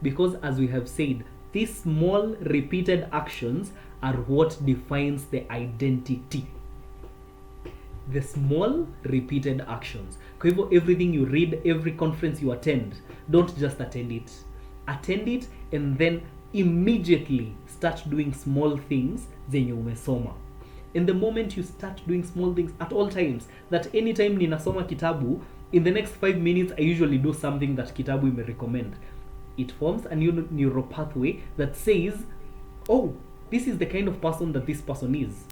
Because as we have said, these small repeated actions are what defines the identity. The small repeated actions. Kwa hivyo, everything you read, every conference you attend, don't just attend it. Attend it and then immediately start doing small things zenye umesoma. And the moment you start doing small things at all times, that anytime ninasoma kitabu, in the next 5 minutes I usually do something that kitabu may recommend. It forms a new neural pathway that says, oh, this is the kind of person that this person is.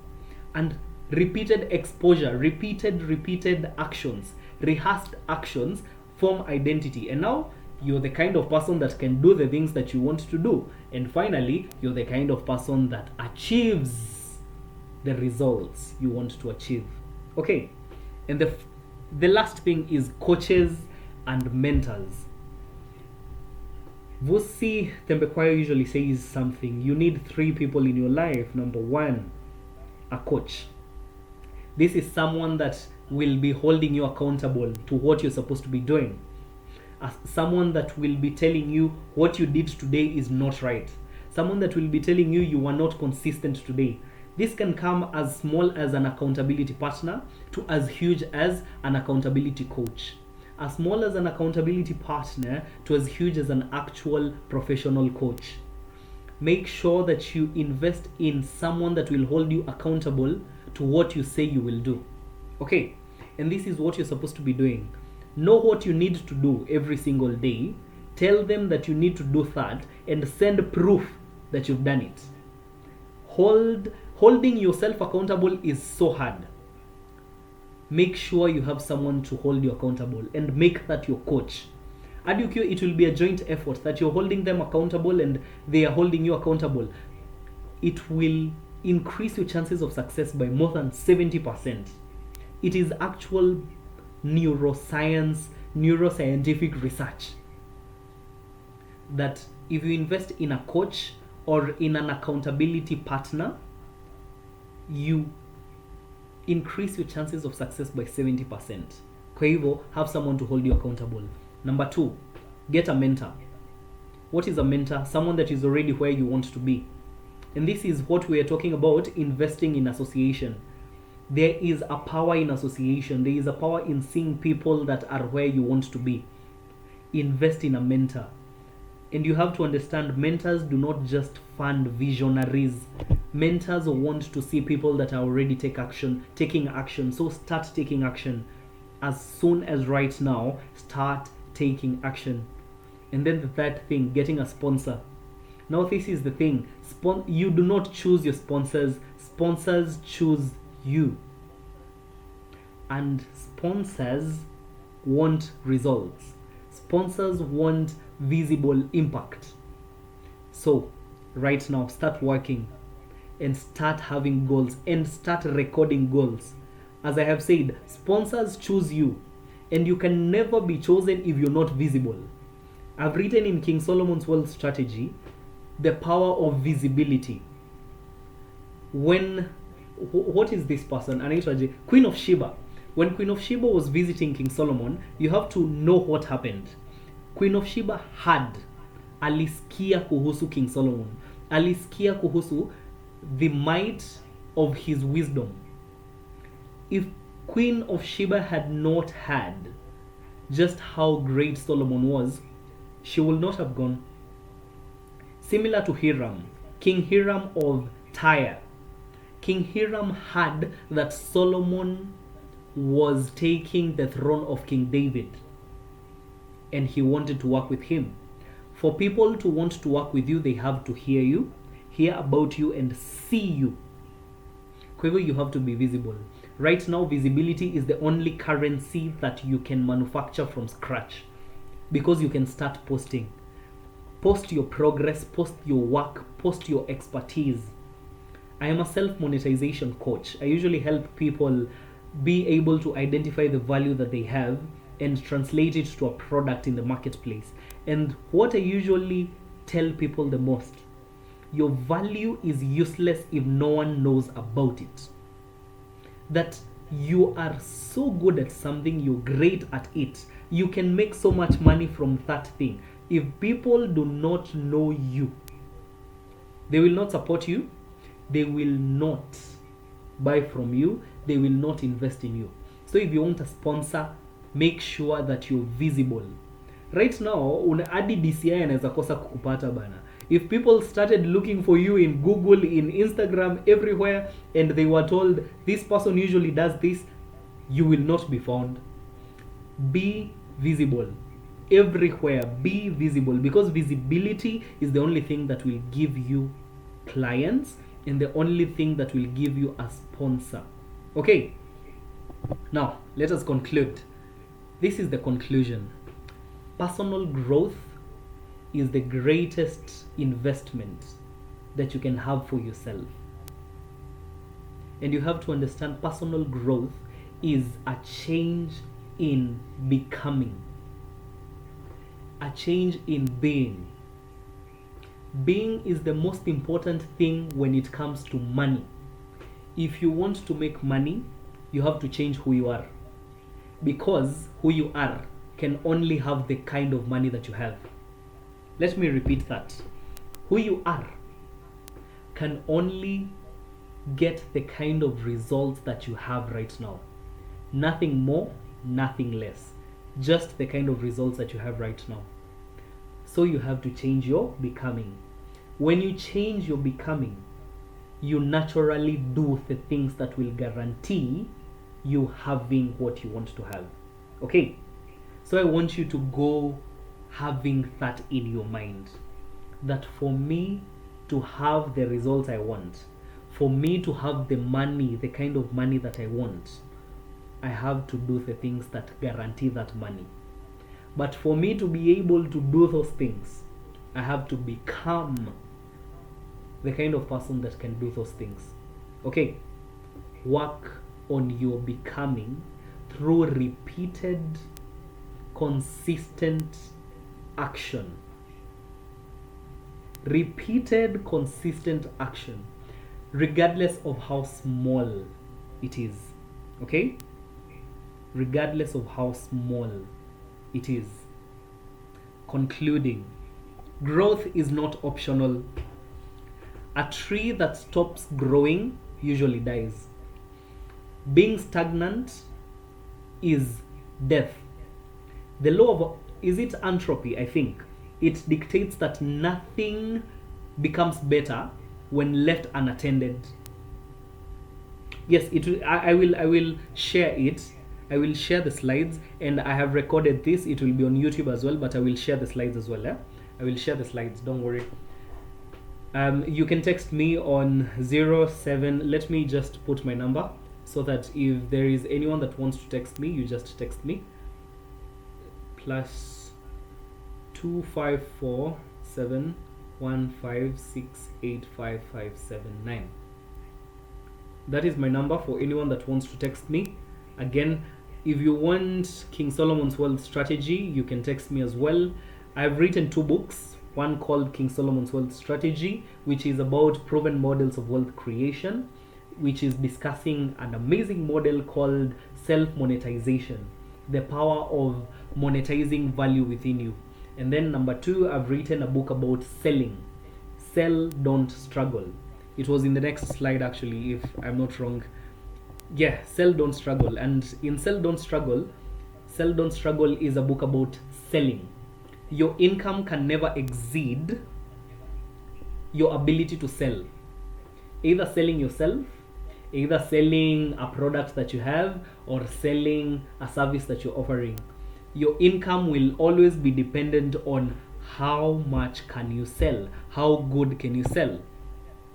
And repeated exposure, repeated actions, rehearsed actions form identity. And now you're the kind of person that can do the things that you want to do. And finally, you're the kind of person that achieves the results you want to achieve. Okay, and the last thing is coaches and mentors. Vusi Tembekwayo usually says something. You need 3 people in your life. Number 1, a coach. This is someone that will be holding you accountable to what you're supposed to be doing. Someone that will be telling you what you did today is not right. Someone that will be telling you you were not consistent today. This can come as small as an accountability partner to as huge as an accountability coach. As small as an accountability partner to as huge as an actual professional coach. Make sure that you invest in someone that will hold you accountable to what you say you will do. Okay, and this is what you're supposed to be doing. Know what you need to do every single day. Tell them that you need to do that and send proof that you've done it. Holding yourself accountable is so hard. Make sure you have someone to hold you accountable and make that your coach. Adukio, it will be a joint effort that you're holding them accountable and they are holding you accountable. It will increase your chances of success by more than 70%. It is actual neuroscientific research that if you invest in a coach or in an accountability partner, you increase your chances of success by 70%. Kwa hivyo, have someone to hold you accountable. Number 2, get a mentor. What is a mentor? Someone that is already where you want to be. And this is what we are talking about, investing in association. There is a power in association. There is a power in seeing people that are where you want to be. Invest in a mentor. And you have to understand, mentors do not just fund visionaries. Mentors want to see people that are already taking action. So start taking action. As soon as right now, start taking action. And then the third thing, getting a sponsor. Now this is the thing. You do not choose your sponsors. Sponsors choose you. And sponsors want results. Sponsors want visible impact. So right now, start working and start having goals and start recording goals. As I have said, sponsors choose you, and you can never be chosen if you're not visible. I've written in King Solomon's Wealth Strategy the power of visibility. What is this person? Queen of Sheba. When Queen of Sheba was visiting King Solomon, you have to know what happened. Queen of Sheba alisikia kuhusu King Solomon. Alisikia kuhusu the might of his wisdom. If Queen of Sheba had not had just how great Solomon was, she will not have gone. Similar to Hiram, King Hiram of Tyre. King Hiram had that Solomon was taking the throne of King David, and he wanted to work with him. For people to want to work with you, they have to hear you, hear about you, and see you. Kwa hivyo you have to be visible. Right now, visibility is the only currency that you can manufacture from scratch, because you can start posting. Post your progress, post your work, post your expertise. I am a self-monetization coach. I usually help people be able to identify the value that they have and translate it to a product in the marketplace. And what I usually tell people the most, your value is useless if no one knows about it. That you are so good at something, you're great at it, you can make so much money from that thing. If people do not know you, they will not support you, they will not buy from you, they will not invest in you. So if you want a sponsor, make sure that you're visible. Right now, adi DCI anaweza kosa kukupata bana. If people started looking for you in Google, in Instagram, everywhere, and they were told this person usually does this, you will not be found. Be visible. Everywhere, be visible, because visibility is the only thing that will give you clients and the only thing that will give you a sponsor. Okay, now let us conclude. This is the conclusion. Personal growth is the greatest investment that you can have for yourself. And you have to understand, personal growth is a change in becoming, a change in being. Being is the most important thing when it comes to money. If you want to make money, you have to change who you are, because who you are can only have the kind of money that you have. Let me repeat that. Who you are can only get the kind of results that you have right now. Nothing more, nothing less. Just the kind of results that you have right now. So you have to change your becoming. When you change your becoming, you naturally do the things that will guarantee you having what you want to have. Okay? So I want you to go having that in your mind. That for me to have the results I want, for me to have the money, the kind of money that I want, I have to do the things that guarantee that money. But for me to be able to do those things, I have to become the kind of person that can do those things. Okay? Work on your becoming through repeated, consistent action. Repeated, consistent action, regardless of how small it is. Okay? Regardless of how small it is. Concluding, growth is not optional. A tree that stops growing usually dies. Being stagnant is death. The law of, is it entropy? I think it dictates that nothing becomes better when left unattended. Yes, it will, I will share it. I will share the slides, and I have recorded this. It will be on YouTube as well, but I will share the slides as well. Yeah? I will share the slides, don't worry. You can text me on 07, let me just put my number so that if there is anyone that wants to text me, you just text me. Plus 254715685579. That is my number for anyone that wants to text me. Again, if you want King Solomon's Wealth Strategy, you can text me as well. I've written 2 books, one called King Solomon's Wealth Strategy, which is about proven models of wealth creation, which is discussing an amazing model called self-monetization, the power of monetizing value within you. And then number 2, I've written a book about selling. Sell, don't struggle. It was in the next slide actually, if I'm not wrong. Yeah, Sell, Don't Struggle. And in Sell, Don't Struggle is a book about selling. Your income can never exceed your ability to sell. Either selling yourself, either selling a product that you have, or selling a service that you're offering. Your income will always be dependent on how much can you sell, how good can you sell.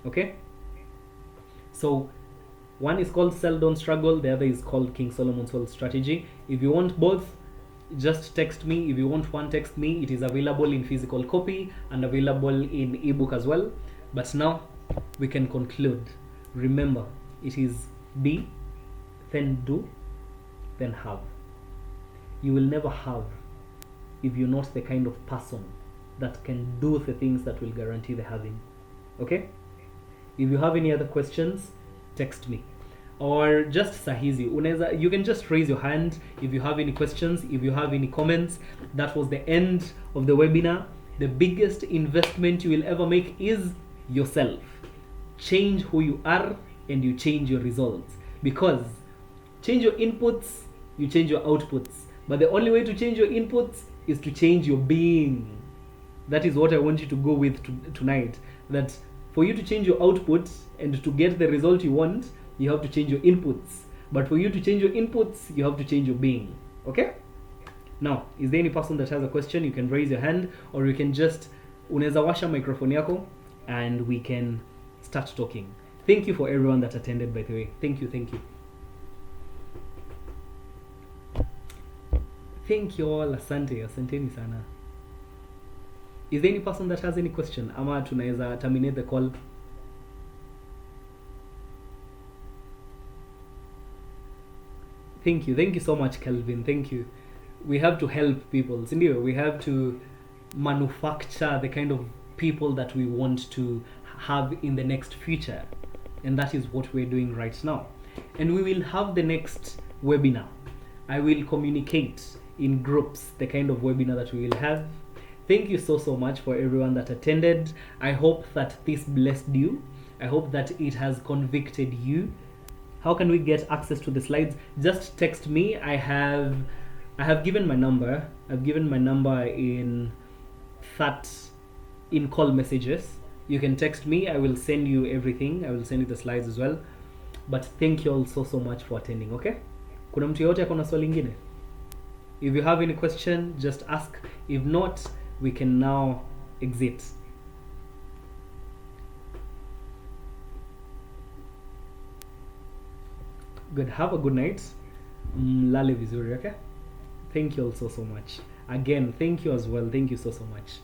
Okay? So one is called Sell, Don't Struggle, the other is called King Solomon's Wealth Strategy. If you want both, just text me. If you want one, text me. It is available in physical copy and available in ebook as well. But now we can conclude. Remember, it is be, then do, then have. You will never have if you're not the kind of person that can do the things that will guarantee the having. Okay? If you have any other questions, text me, or just sahizi unaweza, you can just raise your hand if you have any questions, if you have any comments. That was the end of the webinar. The biggest investment you will ever make is yourself. Change who you are and you change your results, because change your inputs, you change your outputs, but the only way to change your inputs is to change your being. That is what I want you to go with tonight, that for you to change your output and to get the result you want, you have to change your inputs. But for you to change your inputs, you have to change your being. Okay? Now, is there any person that has a question? You can raise your hand, or you can just unaweza washa microphone yako and we can start talking. Thank you for everyone that attended, by the way. Thank you, thank you. Thank you all. Asante, asanteni sana. Is there any person that has any question? Ama tunaweza terminate the call. Thank you so much, Kelvin. Thank you. We have to help people. Sindio, we have to manufacture the kind of people that we want to have in the next future. And that is what we're doing right now. And we will have the next webinar. I will communicate in groups the kind of webinar that we will have. Thank you so much for everyone that attended. I hope that this blessed you. I hope that it has convicted you. How can we get access to the slides? Just text me. I have given my number. I've given my number in call messages. You can text me. I will send you everything. I will send you the slides as well. But thank you all so much for attending. Okay? Kuna mtu yote akona swali lingine? If you have any question, just ask. If not, we can now exit. Good. Have a good night. Lale vizuri, okay? Thank you all so much. Again, thank you as well. Thank you so much.